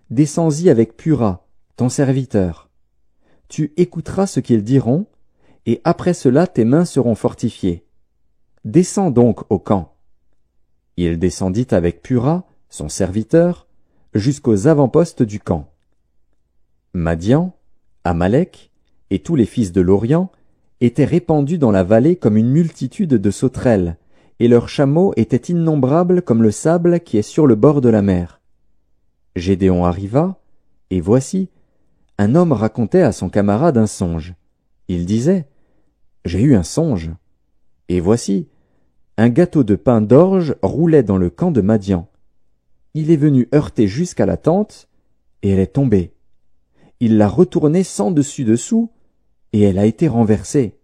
descends-y avec Pura, ton serviteur. Tu écouteras ce qu'ils diront, et après cela tes mains seront fortifiées. Descends donc au camp. » Il descendit avec Pura, son serviteur, jusqu'aux avant-postes du camp. Madian, Amalek et tous les fils de l'Orient étaient répandus dans la vallée comme une multitude de sauterelles, et leurs chameaux étaient innombrables comme le sable qui est sur le bord de la mer. Gédéon arriva, et voici, un homme racontait à son camarade un songe. Il disait, « J'ai eu un songe. » Et voici, un gâteau de pain d'orge roulait dans le camp de Madian. Il est venu heurter jusqu'à la tente, et elle est tombée. Il l'a retournée sans dessus-dessous, et elle a été renversée.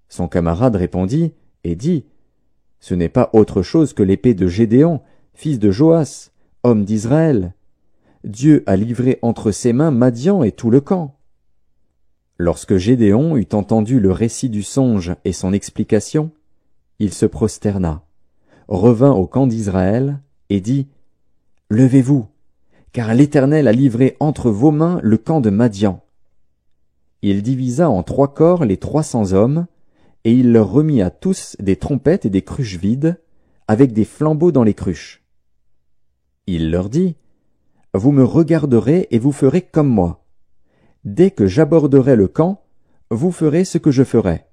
Son camarade répondit et dit, « Ce n'est pas autre chose que l'épée de Gédéon, fils de Joas, homme d'Israël. Dieu a livré entre ses mains Madian et tout le camp. » Lorsque Gédéon eut entendu le récit du songe et son explication, il se prosterna, revint au camp d'Israël et dit, « Levez-vous, car l'Éternel a livré entre vos mains le camp de Madian. » Il divisa en 3 corps les 300 hommes, et il leur remit à tous des trompettes et des cruches vides, avec des flambeaux dans les cruches. Il leur dit, « Vous me regarderez et vous ferez comme moi. Dès que j'aborderai le camp, vous ferez ce que je ferai.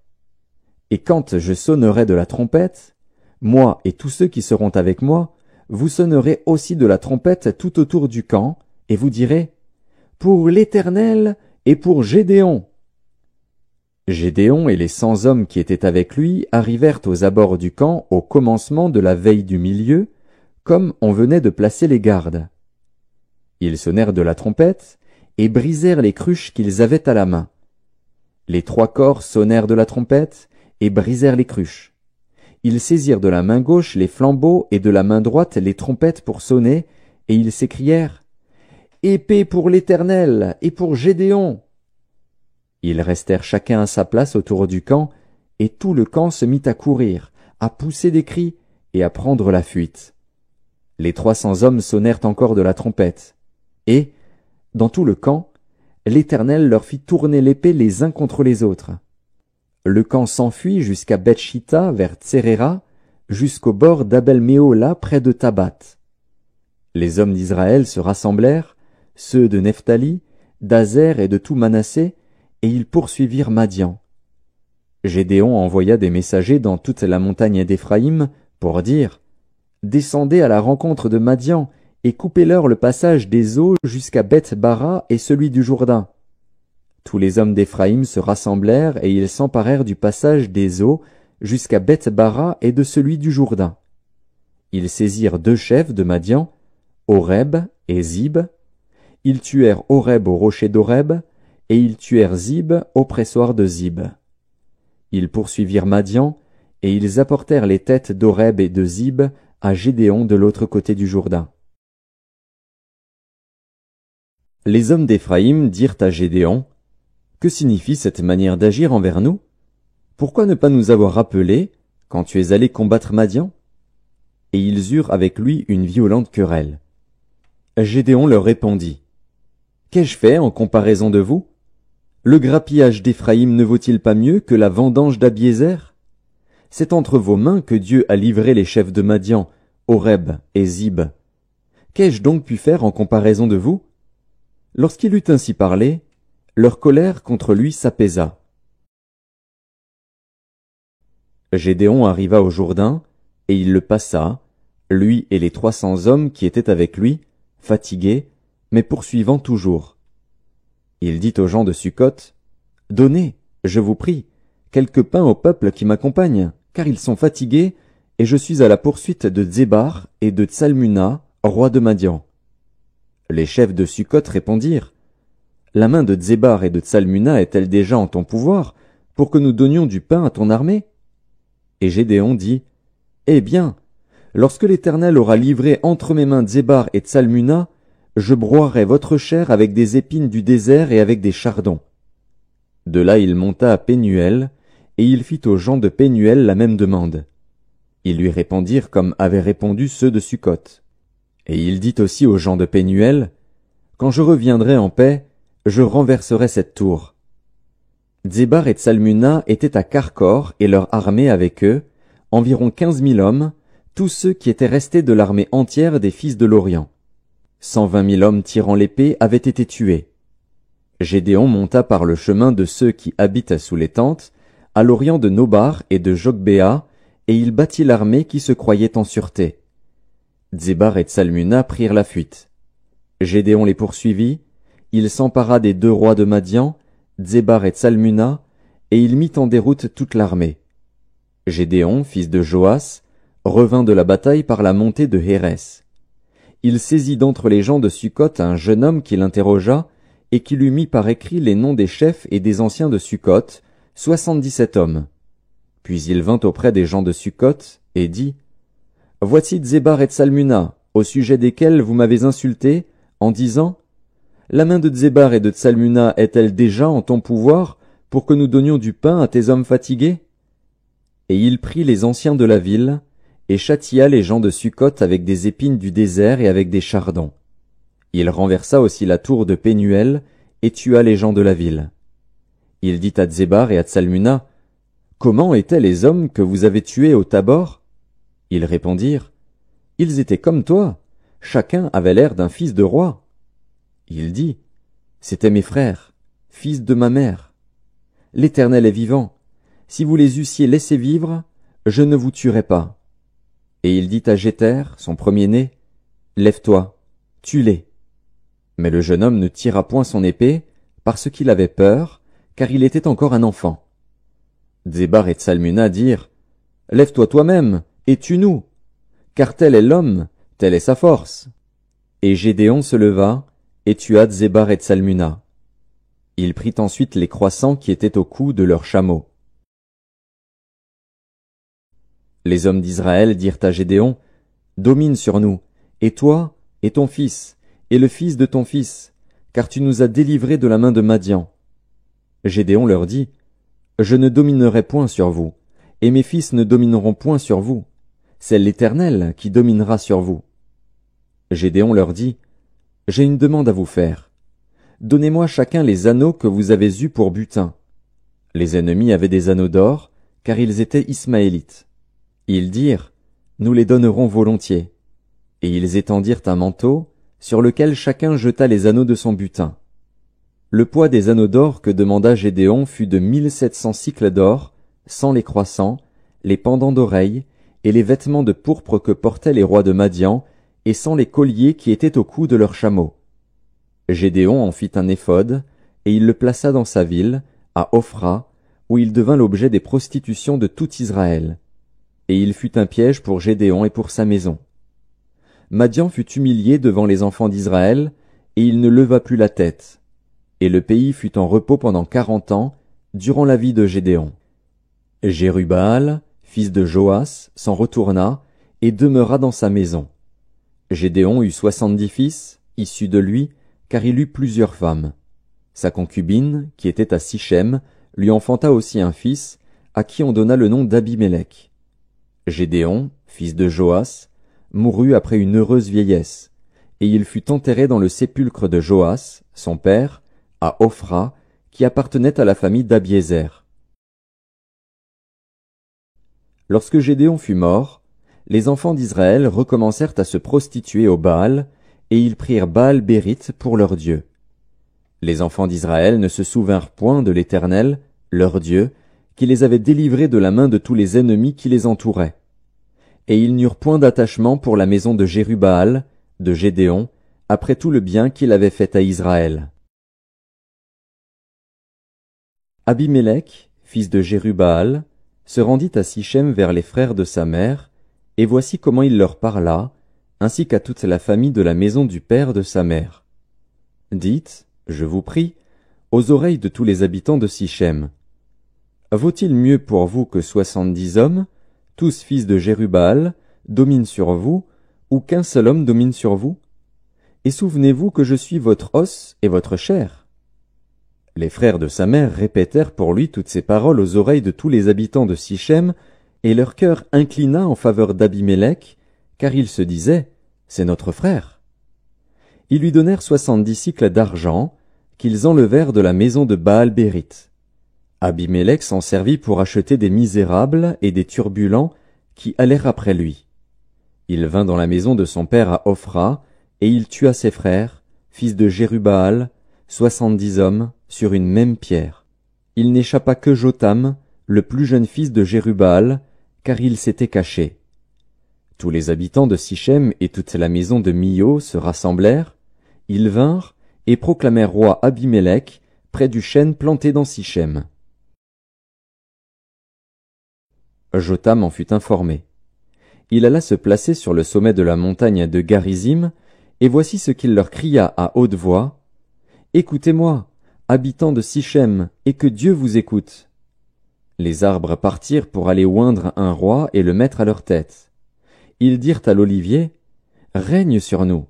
Et quand je sonnerai de la trompette, moi et tous ceux qui seront avec moi, vous sonnerez aussi de la trompette tout autour du camp, et vous direz, « Pour l'Éternel et pour Gédéon. » Gédéon et les 100 hommes qui étaient avec lui arrivèrent aux abords du camp au commencement de la veille du milieu, comme on venait de placer les gardes. Ils sonnèrent de la trompette et brisèrent les cruches qu'ils avaient à la main. Les 3 corps sonnèrent de la trompette et brisèrent les cruches. Ils saisirent de la main gauche les flambeaux et de la main droite les trompettes pour sonner, et ils s'écrièrent, « Épée pour l'Éternel et pour Gédéon !» Ils restèrent chacun à sa place autour du camp, et tout le camp se mit à courir, à pousser des cris et à prendre la fuite. Les 300 hommes sonnèrent encore de la trompette, et, dans tout le camp, l'Éternel leur fit tourner l'épée les uns contre les autres. Le camp s'enfuit jusqu'à Beth-Shitta vers Tseréra, jusqu'au bord d'Abel-Méhola près de Tabat. Les hommes d'Israël se rassemblèrent, ceux de Nephtali, d'Azer et de tout Manassé, et ils poursuivirent Madian. Gédéon envoya des messagers dans toute la montagne d'Éphraïm pour dire, « Descendez à la rencontre de Madian, et coupez-leur le passage des eaux jusqu'à Beth-Bara et celui du Jourdain. » Tous les hommes d'Éphraïm se rassemblèrent et ils s'emparèrent du passage des eaux jusqu'à Beth-Bara et de celui du Jourdain. Ils saisirent 2 chefs de Madian, Oreb et Zib. Ils tuèrent Oreb au rocher d'Oreb, et ils tuèrent Zib au pressoir de Zib. Ils poursuivirent Madian, et ils apportèrent les têtes d'Oreb et de Zib à Gédéon de l'autre côté du Jourdain. Les hommes d'Éphraïm dirent à Gédéon, « Que signifie cette manière d'agir envers nous? Pourquoi ne pas nous avoir rappelés quand tu es allé combattre Madian ?» Et ils eurent avec lui une violente querelle. Gédéon leur répondit, « Qu'ai-je fait en comparaison de vous? Le grappillage d'Éphraïm ne vaut-il pas mieux que la vendange d'Abiézer? C'est entre vos mains que Dieu a livré les chefs de Madian, Oreb et Zib. Qu'ai-je donc pu faire en comparaison de vous? » Lorsqu'il eut ainsi parlé, leur colère contre lui s'apaisa. Gédéon arriva au Jourdain, et il le passa, lui et les 300 hommes qui étaient avec lui, fatigués, mais poursuivant toujours. Il dit aux gens de Sukkot, « Donnez, je vous prie, quelque pain au peuple qui m'accompagne, car ils sont fatigués, et je suis à la poursuite de Zébar et de Tsalmuna, roi de Madian. » Les chefs de Sukkot répondirent, « La main de Zébar et de Tsalmuna est-elle déjà en ton pouvoir, pour que nous donnions du pain à ton armée? » Et Gédéon dit, « Eh bien, lorsque l'Éternel aura livré entre mes mains Zébar et Tsalmuna, je broierai votre chair avec des épines du désert et avec des chardons. » De là il monta à Pénuel, et il fit aux gens de Pénuel la même demande. Ils lui répondirent comme avaient répondu ceux de Sukkot. Et il dit aussi aux gens de Pénuel, « Quand je reviendrai en paix, je renverserai cette tour. » Zébar et Tsalmuna étaient à Karkor et leur armée avec eux, environ 15 000 hommes, tous ceux qui étaient restés de l'armée entière des fils de l'Orient. 120 000 hommes tirant l'épée avaient été tués. Gédéon monta par le chemin de ceux qui habitent sous les tentes, à l'orient de Nobar et de Jogbéa, et il battit l'armée qui se croyait en sûreté. Dzébar et Tsalmuna prirent la fuite. Gédéon les poursuivit, il s'empara des 2 rois de Madian, Dzébar et Tsalmuna, et il mit en déroute toute l'armée. Gédéon, fils de Joas, revint de la bataille par la montée de Hérès. Il saisit d'entre les gens de Sukkot un jeune homme qui l'interrogea, et qui lui mit par écrit les noms des chefs et des anciens de Sukkot, 77 hommes. Puis il vint auprès des gens de Sukkot, et dit, « Voici Dzébar et Tsalmuna, au sujet desquels vous m'avez insulté, en disant, « La main de Dzébar et de Tsalmuna est-elle déjà en ton pouvoir, pour que nous donnions du pain à tes hommes fatigués ?» Et il prit les anciens de la ville, et châtia les gens de Sukkot avec des épines du désert et avec des chardons. Il renversa aussi la tour de Pénuel, et tua les gens de la ville. Il dit à Dzébar et à Tsalmuna, « Comment étaient les hommes que vous avez tués au Tabor ?» Ils répondirent, « Ils étaient comme toi, chacun avait l'air d'un fils de roi. » Il dit, « C'étaient mes frères, fils de ma mère. L'Éternel est vivant, si vous les eussiez laissés vivre, je ne vous tuerais pas. » Et il dit à Jéter, son premier-né, « Lève-toi, tue-les. » Mais le jeune homme ne tira point son épée, parce qu'il avait peur, car il était encore un enfant. Dzébar et Tsalmuna dirent, « Lève-toi toi-même, et tue-nous, car tel est l'homme, telle est sa force. » Et Gédéon se leva, et tua Dzébar et Tsalmuna. Il prit ensuite les croissants qui étaient au cou de leurs chameaux. Les hommes d'Israël dirent à Gédéon, « Domine sur nous, et toi, et ton fils, et le fils de ton fils, car tu nous as délivrés de la main de Madian. » Gédéon leur dit, « Je ne dominerai point sur vous, et mes fils ne domineront point sur vous. C'est l'Éternel qui dominera sur vous. » Gédéon leur dit, « J'ai une demande à vous faire. Donnez-moi chacun les anneaux que vous avez eus pour butin. » Les ennemis avaient des anneaux d'or, car ils étaient ismaélites. Ils dirent, « Nous les donnerons volontiers. » Et ils étendirent un manteau, sur lequel chacun jeta les anneaux de son butin. Le poids des anneaux d'or que demanda Gédéon fut de 1700 cycles d'or, sans les croissants, les pendants d'oreilles, et les vêtements de pourpre que portaient les rois de Madian, et sans les colliers qui étaient au cou de leurs chameaux. Gédéon en fit un éphod, et il le plaça dans sa ville, à Ophra, où il devint l'objet des prostitutions de tout Israël. Et il fut un piège pour Gédéon et pour sa maison. Madian fut humilié devant les enfants d'Israël, et il ne leva plus la tête. Et le pays fut en repos pendant 40 ans, durant la vie de Gédéon. Jérubbaal, fils de Joas, s'en retourna, et demeura dans sa maison. Gédéon eut 70 fils, issus de lui, car il eut plusieurs femmes. Sa concubine, qui était à Sichem, lui enfanta aussi un fils, à qui on donna le nom d'Abimélec. Gédéon, fils de Joas, mourut après une heureuse vieillesse, et il fut enterré dans le sépulcre de Joas, son père, à Ophra, qui appartenait à la famille d'Abiézer. Lorsque Gédéon fut mort, les enfants d'Israël recommencèrent à se prostituer au Baal, et ils prirent Baal-Bérith pour leur Dieu. Les enfants d'Israël ne se souvinrent point de l'Éternel, leur Dieu, qui les avait délivrés de la main de tous les ennemis qui les entouraient. Et ils n'eurent point d'attachement pour la maison de Jérubbaal, de Gédéon, après tout le bien qu'il avait fait à Israël. Abimélec, fils de Jérubbaal, se rendit à Sichem vers les frères de sa mère, et voici comment il leur parla, ainsi qu'à toute la famille de la maison du père de sa mère. Dites, je vous prie, aux oreilles de tous les habitants de Sichem. Vaut-il mieux pour vous que 70 hommes, tous fils de Jérubbaal, dominent sur vous, ou qu'un seul homme domine sur vous? Et souvenez-vous que je suis votre os et votre chair. » Les frères de sa mère répétèrent pour lui toutes ces paroles aux oreilles de tous les habitants de Sichem, et leur cœur inclina en faveur d'Abimélec, car ils se disaient, « C'est notre frère. » Ils lui donnèrent 70 cycles d'argent, qu'ils enlevèrent de la maison de Baal-Bérith. Abimélec s'en servit pour acheter des misérables et des turbulents qui allèrent après lui. Il vint dans la maison de son père à Ophra, et il tua ses frères, fils de Jérubbaal, 70 hommes, sur une même pierre. Il n'échappa que Jotham, le plus jeune fils de Jérubbaal, car il s'était caché. Tous les habitants de Sichem et toute la maison de Milo se rassemblèrent, ils vinrent et proclamèrent roi Abimélec près du chêne planté dans Sichem. Jotham en fut informé. Il alla se placer sur le sommet de la montagne de Garizim, et voici ce qu'il leur cria à haute voix. « Écoutez-moi, habitants de Sichem, et que Dieu vous écoute. » Les arbres partirent pour aller oindre un roi et le mettre à leur tête. Ils dirent à l'olivier, « Règne sur nous. »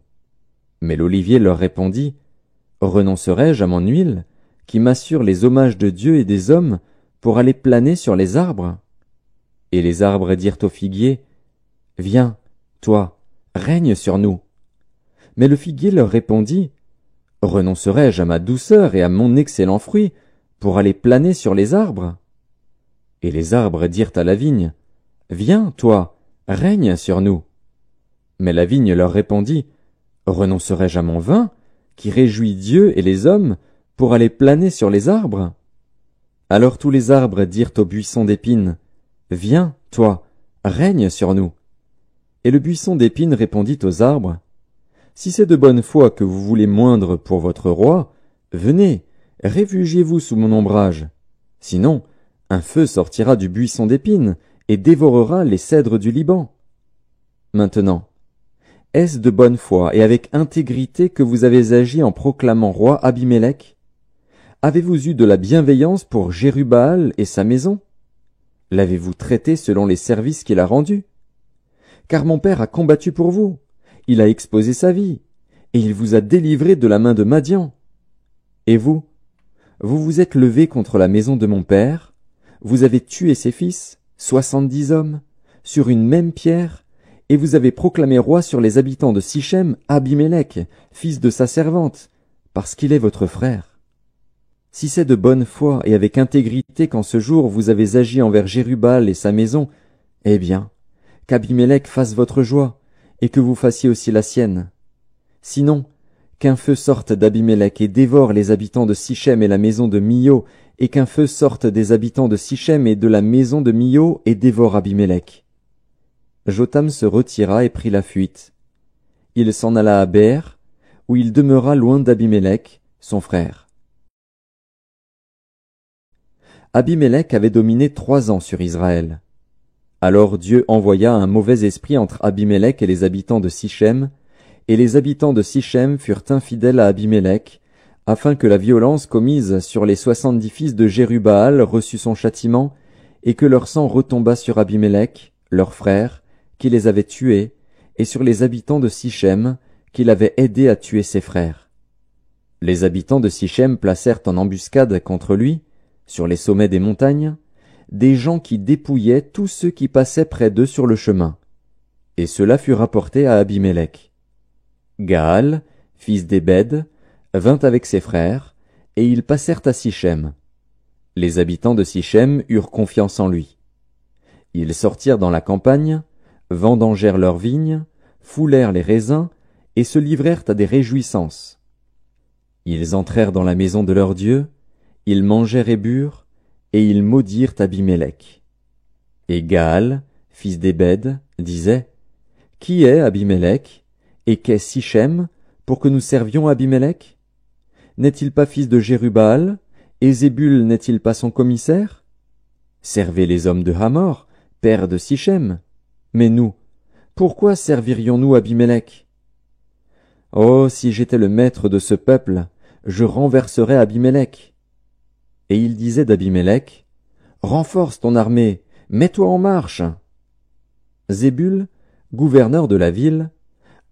Mais l'olivier leur répondit, « Renoncerai-je à mon huile, qui m'assure les hommages de Dieu et des hommes, pour aller planer sur les arbres ?» Et les arbres dirent au figuier, « Viens, toi, règne sur nous. » Mais le figuier leur répondit, « Renoncerai-je à ma douceur et à mon excellent fruit, pour aller planer sur les arbres ?» Et les arbres dirent à la vigne, « Viens, toi, règne sur nous. » Mais la vigne leur répondit, « Renoncerai-je à mon vin, qui réjouit Dieu et les hommes, pour aller planer sur les arbres ?» Alors tous les arbres dirent au buisson d'épines, « Viens, toi, règne sur nous. » Et le buisson d'épines répondit aux arbres, « Si c'est de bonne foi que vous voulez moindre pour votre roi, venez, réfugiez-vous sous mon ombrage. Sinon, un feu sortira du buisson d'épines et dévorera les cèdres du Liban. Maintenant, est-ce de bonne foi et avec intégrité que vous avez agi en proclamant roi Abimélec? Avez-vous eu de la bienveillance pour Jérubbaal et sa maison? L'avez-vous traité selon les services qu'il a rendus? Car mon père a combattu pour vous, il a exposé sa vie, et il vous a délivré de la main de Madian. Et vous, vous vous êtes levé contre la maison de mon père, vous avez tué ses fils, 70 hommes, sur une même pierre, et vous avez proclamé roi sur les habitants de Sichem Abimélec, fils de sa servante, parce qu'il est votre frère. Si c'est de bonne foi et avec intégrité qu'en ce jour vous avez agi envers Jérubbaal et sa maison, eh bien, qu'Abimélec fasse votre joie, et que vous fassiez aussi la sienne. Sinon, qu'un feu sorte d'Abimélec et dévore les habitants de Sichem et la maison de Milo, et qu'un feu sorte des habitants de Sichem et de la maison de Milo et dévore Abimélec. » Jotham se retira et prit la fuite. Il s'en alla à Bér, où il demeura loin d'Abimélec, son frère. Abimélec avait dominé 3 ans sur Israël. Alors Dieu envoya un mauvais esprit entre Abimélec et les habitants de Sichem, et les habitants de Sichem furent infidèles à Abimélec, afin que la violence commise sur les 70 fils de Jérubbaal reçût son châtiment, et que leur sang retombât sur Abimélec, leur frère, qui les avait tués, et sur les habitants de Sichem, qui l'avaient aidé à tuer ses frères. Les habitants de Sichem placèrent en embuscade contre lui, sur les sommets des montagnes, des gens qui dépouillaient tous ceux qui passaient près d'eux sur le chemin. Et cela fut rapporté à Abimélec. Gaal, fils d'Ébed, vint avec ses frères, et ils passèrent à Sichem. Les habitants de Sichem eurent confiance en lui. Ils sortirent dans la campagne, vendangèrent leurs vignes, foulèrent les raisins, et se livrèrent à des réjouissances. Ils entrèrent dans la maison de leur Dieu, ils mangèrent et burent, et ils maudirent Abimélec. Et Gaal, fils d'Ébed, disait, « Qui est Abimélec, et qu'est Sichem, pour que nous servions Abimélec? N'est-il pas fils de Jérubbaal, et Zébul n'est-il pas son commissaire? Servez les hommes de Hamor, père de Sichem. Mais nous, pourquoi servirions-nous Abimélec? Oh, si j'étais le maître de ce peuple, je renverserais Abimélec. » Et il disait d'Abimélec, « Renforce ton armée, mets-toi en marche. » Zébul, gouverneur de la ville,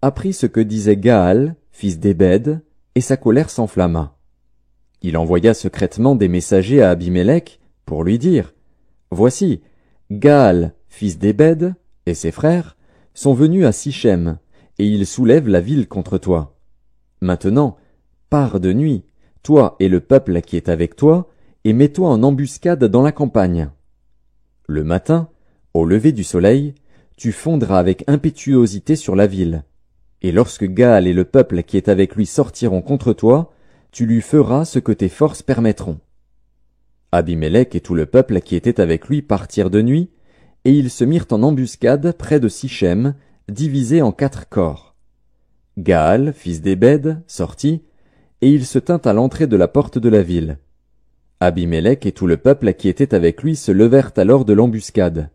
apprit ce que disait Gaal, fils d'Ébed, et sa colère s'enflamma. Il envoya secrètement des messagers à Abimélec pour lui dire, « Voici, Gaal, fils d'Ébed, et ses frères, sont venus à Sichem, et ils soulèvent la ville contre toi. Maintenant, pars de nuit, toi et le peuple qui est avec toi, et mets-toi en embuscade dans la campagne. Le matin, au lever du soleil, tu fondras avec impétuosité sur la ville. Et lorsque Gaal et le peuple qui est avec lui sortiront contre toi, tu lui feras ce que tes forces permettront. Abimélec et tout le peuple qui était avec lui partirent de nuit, et ils se mirent en embuscade près de Sichem, divisés en 4 corps. Gaal, fils d'Ébed, sortit, et il se tint à l'entrée de la porte de la ville. Abimélec et tout le peuple qui était avec lui se levèrent alors de l'embuscade.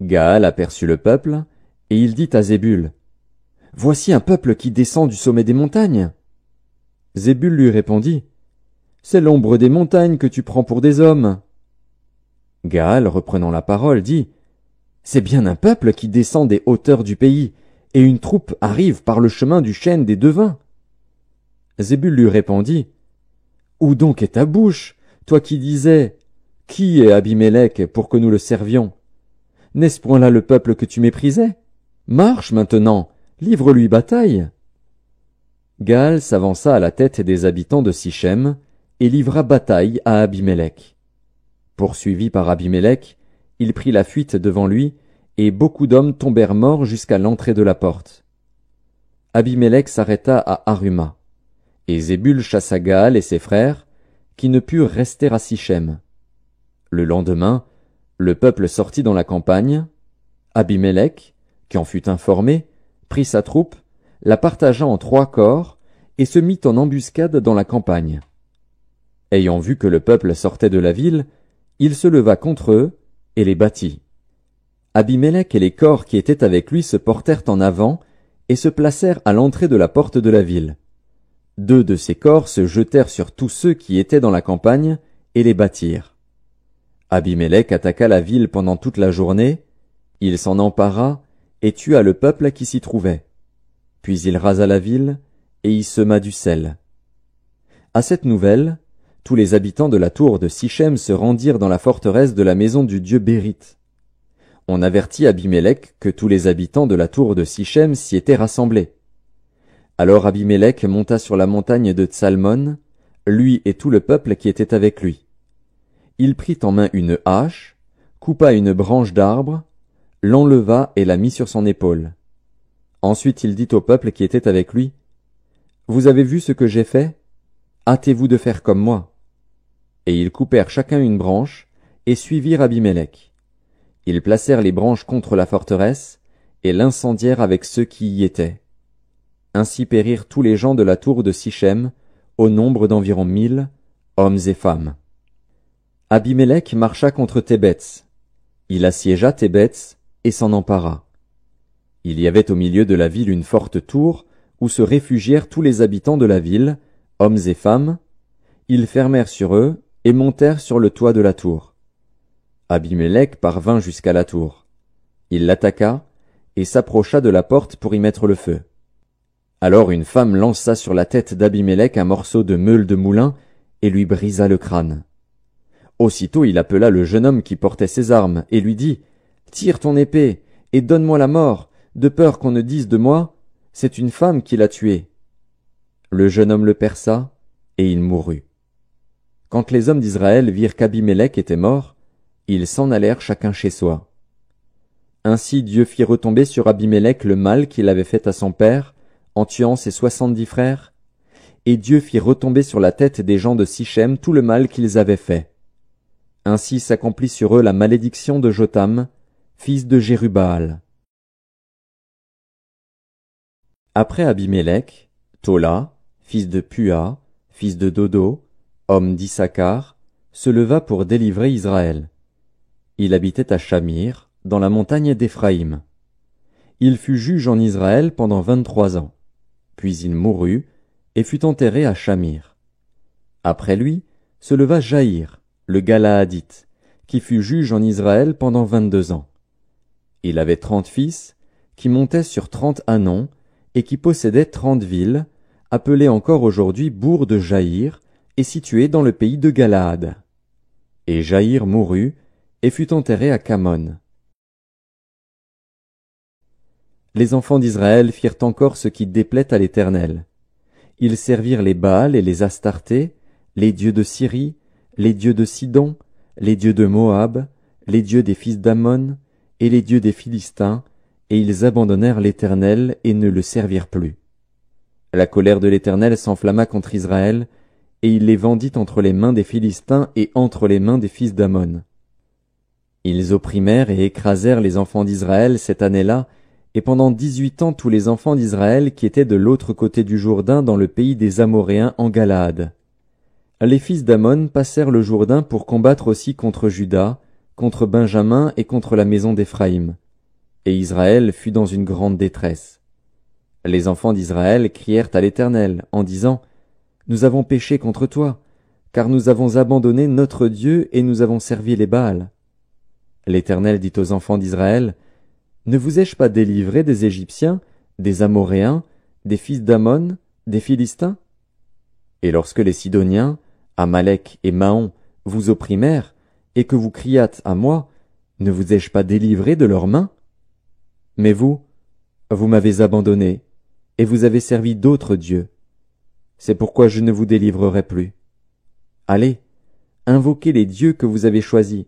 Gaal aperçut le peuple, et il dit à Zébul, « Voici un peuple qui descend du sommet des montagnes. » Zébul lui répondit, « C'est l'ombre des montagnes que tu prends pour des hommes. » Gaal, reprenant la parole, dit, « C'est bien un peuple qui descend des hauteurs du pays, et une troupe arrive par le chemin du chêne des devins. » Zébul lui répondit, « Où donc est ta bouche, toi qui disais, « Qui est Abimélec pour que nous le servions » N'est-ce point là le peuple que tu méprisais? Marche maintenant, livre-lui bataille. Gaal s'avança à la tête des habitants de Sichem, et livra bataille à Abimélec. Poursuivi par Abimélec, il prit la fuite devant lui, et beaucoup d'hommes tombèrent morts jusqu'à l'entrée de la porte. Abimélec s'arrêta à Aruma, et Zébul chassa Gaal et ses frères, qui ne purent rester à Sichem. Le lendemain, le peuple sortit dans la campagne. Abimélec, qui en fut informé, prit sa troupe, la partagea en 3 corps, et se mit en embuscade dans la campagne. Ayant vu que le peuple sortait de la ville, il se leva contre eux, et les battit. Abimélec et les corps qui étaient avec lui se portèrent en avant, et se placèrent à l'entrée de la porte de la ville. 2 de ces corps se jetèrent sur tous ceux qui étaient dans la campagne, et les battirent. Abimélec attaqua la ville pendant toute la journée, il s'en empara, et tua le peuple qui s'y trouvait. Puis il rasa la ville, et y sema du sel. À cette nouvelle, tous les habitants de la tour de Sichem se rendirent dans la forteresse de la maison du dieu Bérite. On avertit Abimélec que tous les habitants de la tour de Sichem s'y étaient rassemblés. Alors Abimélec monta sur la montagne de Tsalmon, lui et tout le peuple qui était avec lui. Il prit en main une hache, coupa une branche d'arbre, l'enleva et la mit sur son épaule. Ensuite il dit au peuple qui était avec lui, « Vous avez vu ce que j'ai fait? Hâtez-vous de faire comme moi. » Et ils coupèrent chacun une branche, et suivirent Abimélec. Ils placèrent les branches contre la forteresse, et l'incendièrent avec ceux qui y étaient. Ainsi périrent tous les gens de la tour de Sichem, au nombre d'environ 1000, hommes et femmes. Abimélec marcha contre Thébets. Il assiégea Thébets et s'en empara. Il y avait au milieu de la ville une forte tour où se réfugièrent tous les habitants de la ville, hommes et femmes. Ils fermèrent sur eux et montèrent sur le toit de la tour. Abimélec parvint jusqu'à la tour. Il l'attaqua et s'approcha de la porte pour y mettre le feu. Alors une femme lança sur la tête d'Abimélec un morceau de meule de moulin et lui brisa le crâne. Aussitôt il appela le jeune homme qui portait ses armes, et lui dit, « Tire ton épée, et donne-moi la mort, de peur qu'on ne dise de moi, c'est une femme qui l'a tué. » Le jeune homme le perça, et il mourut. Quand les hommes d'Israël virent qu'Abimélec était mort, ils s'en allèrent chacun chez soi. Ainsi Dieu fit retomber sur Abimélec le mal qu'il avait fait à son père, en tuant ses 70 frères, et Dieu fit retomber sur la tête des gens de Sichem tout le mal qu'ils avaient fait. Ainsi s'accomplit sur eux la malédiction de Jotham, fils de Jérubbaal. Après Abimélec, Tola, fils de Pua, fils de Dodo, homme d'Issachar, se leva pour délivrer Israël. Il habitait à Shamir, dans la montagne d'Éphraïm. Il fut juge en Israël pendant 23 ans. Puis il mourut, et fut enterré à Shamir. Après lui, se leva Jaïr, le Galaadite, qui fut juge en Israël pendant 22 ans. Il avait 30 fils, qui montaient sur 30 ânons, et qui possédaient 30 villes, appelées encore aujourd'hui bourgs de Jaïr, et situées dans le pays de Galaad. Et Jaïr mourut, et fut enterré à Camon. Les enfants d'Israël firent encore ce qui déplaît à l'Éternel. Ils servirent les Baals et les Astartés, les dieux de Syrie, les dieux de Sidon, les dieux de Moab, les dieux des fils d'Ammon, et les dieux des Philistins, et ils abandonnèrent l'Éternel et ne le servirent plus. La colère de l'Éternel s'enflamma contre Israël, et il les vendit entre les mains des Philistins et entre les mains des fils d'Ammon. Ils opprimèrent et écrasèrent les enfants d'Israël cette année-là, et pendant 18 ans tous les enfants d'Israël qui étaient de l'autre côté du Jourdain dans le pays des Amoréens en Galaad. Les fils d'Ammon passèrent le Jourdain pour combattre aussi contre Juda, contre Benjamin et contre la maison d'Éphraïm. Et Israël fut dans une grande détresse. Les enfants d'Israël crièrent à l'Éternel, en disant, « Nous avons péché contre toi, car nous avons abandonné notre Dieu et nous avons servi les Baals. » L'Éternel dit aux enfants d'Israël, « Ne vous ai-je pas délivré des Égyptiens, des Amoréens, des fils d'Ammon, des Philistins? Et lorsque les Sidoniens, Amalek et Maon vous opprimèrent, et que vous criâtes à moi, ne vous ai-je pas délivré de leurs mains? Mais vous m'avez abandonné, et vous avez servi d'autres dieux. C'est pourquoi je ne vous délivrerai plus. Allez, invoquez les dieux que vous avez choisis,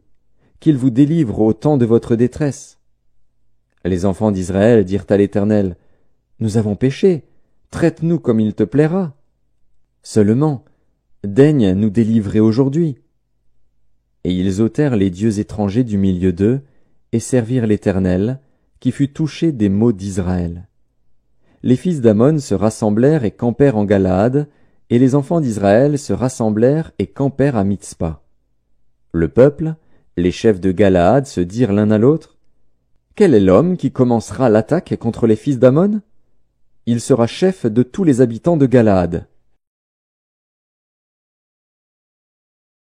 qu'ils vous délivrent au temps de votre détresse. » Les enfants d'Israël dirent à l'Éternel, « Nous avons péché, traite-nous comme il te plaira. Seulement, daigne nous délivrer aujourd'hui. » Et ils ôtèrent les dieux étrangers du milieu d'eux, et servirent l'Éternel, qui fut touché des maux d'Israël. Les fils d'Ammon se rassemblèrent et campèrent en Galaad, et les enfants d'Israël se rassemblèrent et campèrent à Mitzpa. Le peuple, les chefs de Galaad se dirent l'un à l'autre, « Quel est l'homme qui commencera l'attaque contre les fils d'Ammon? Il sera chef de tous les habitants de Galaad. »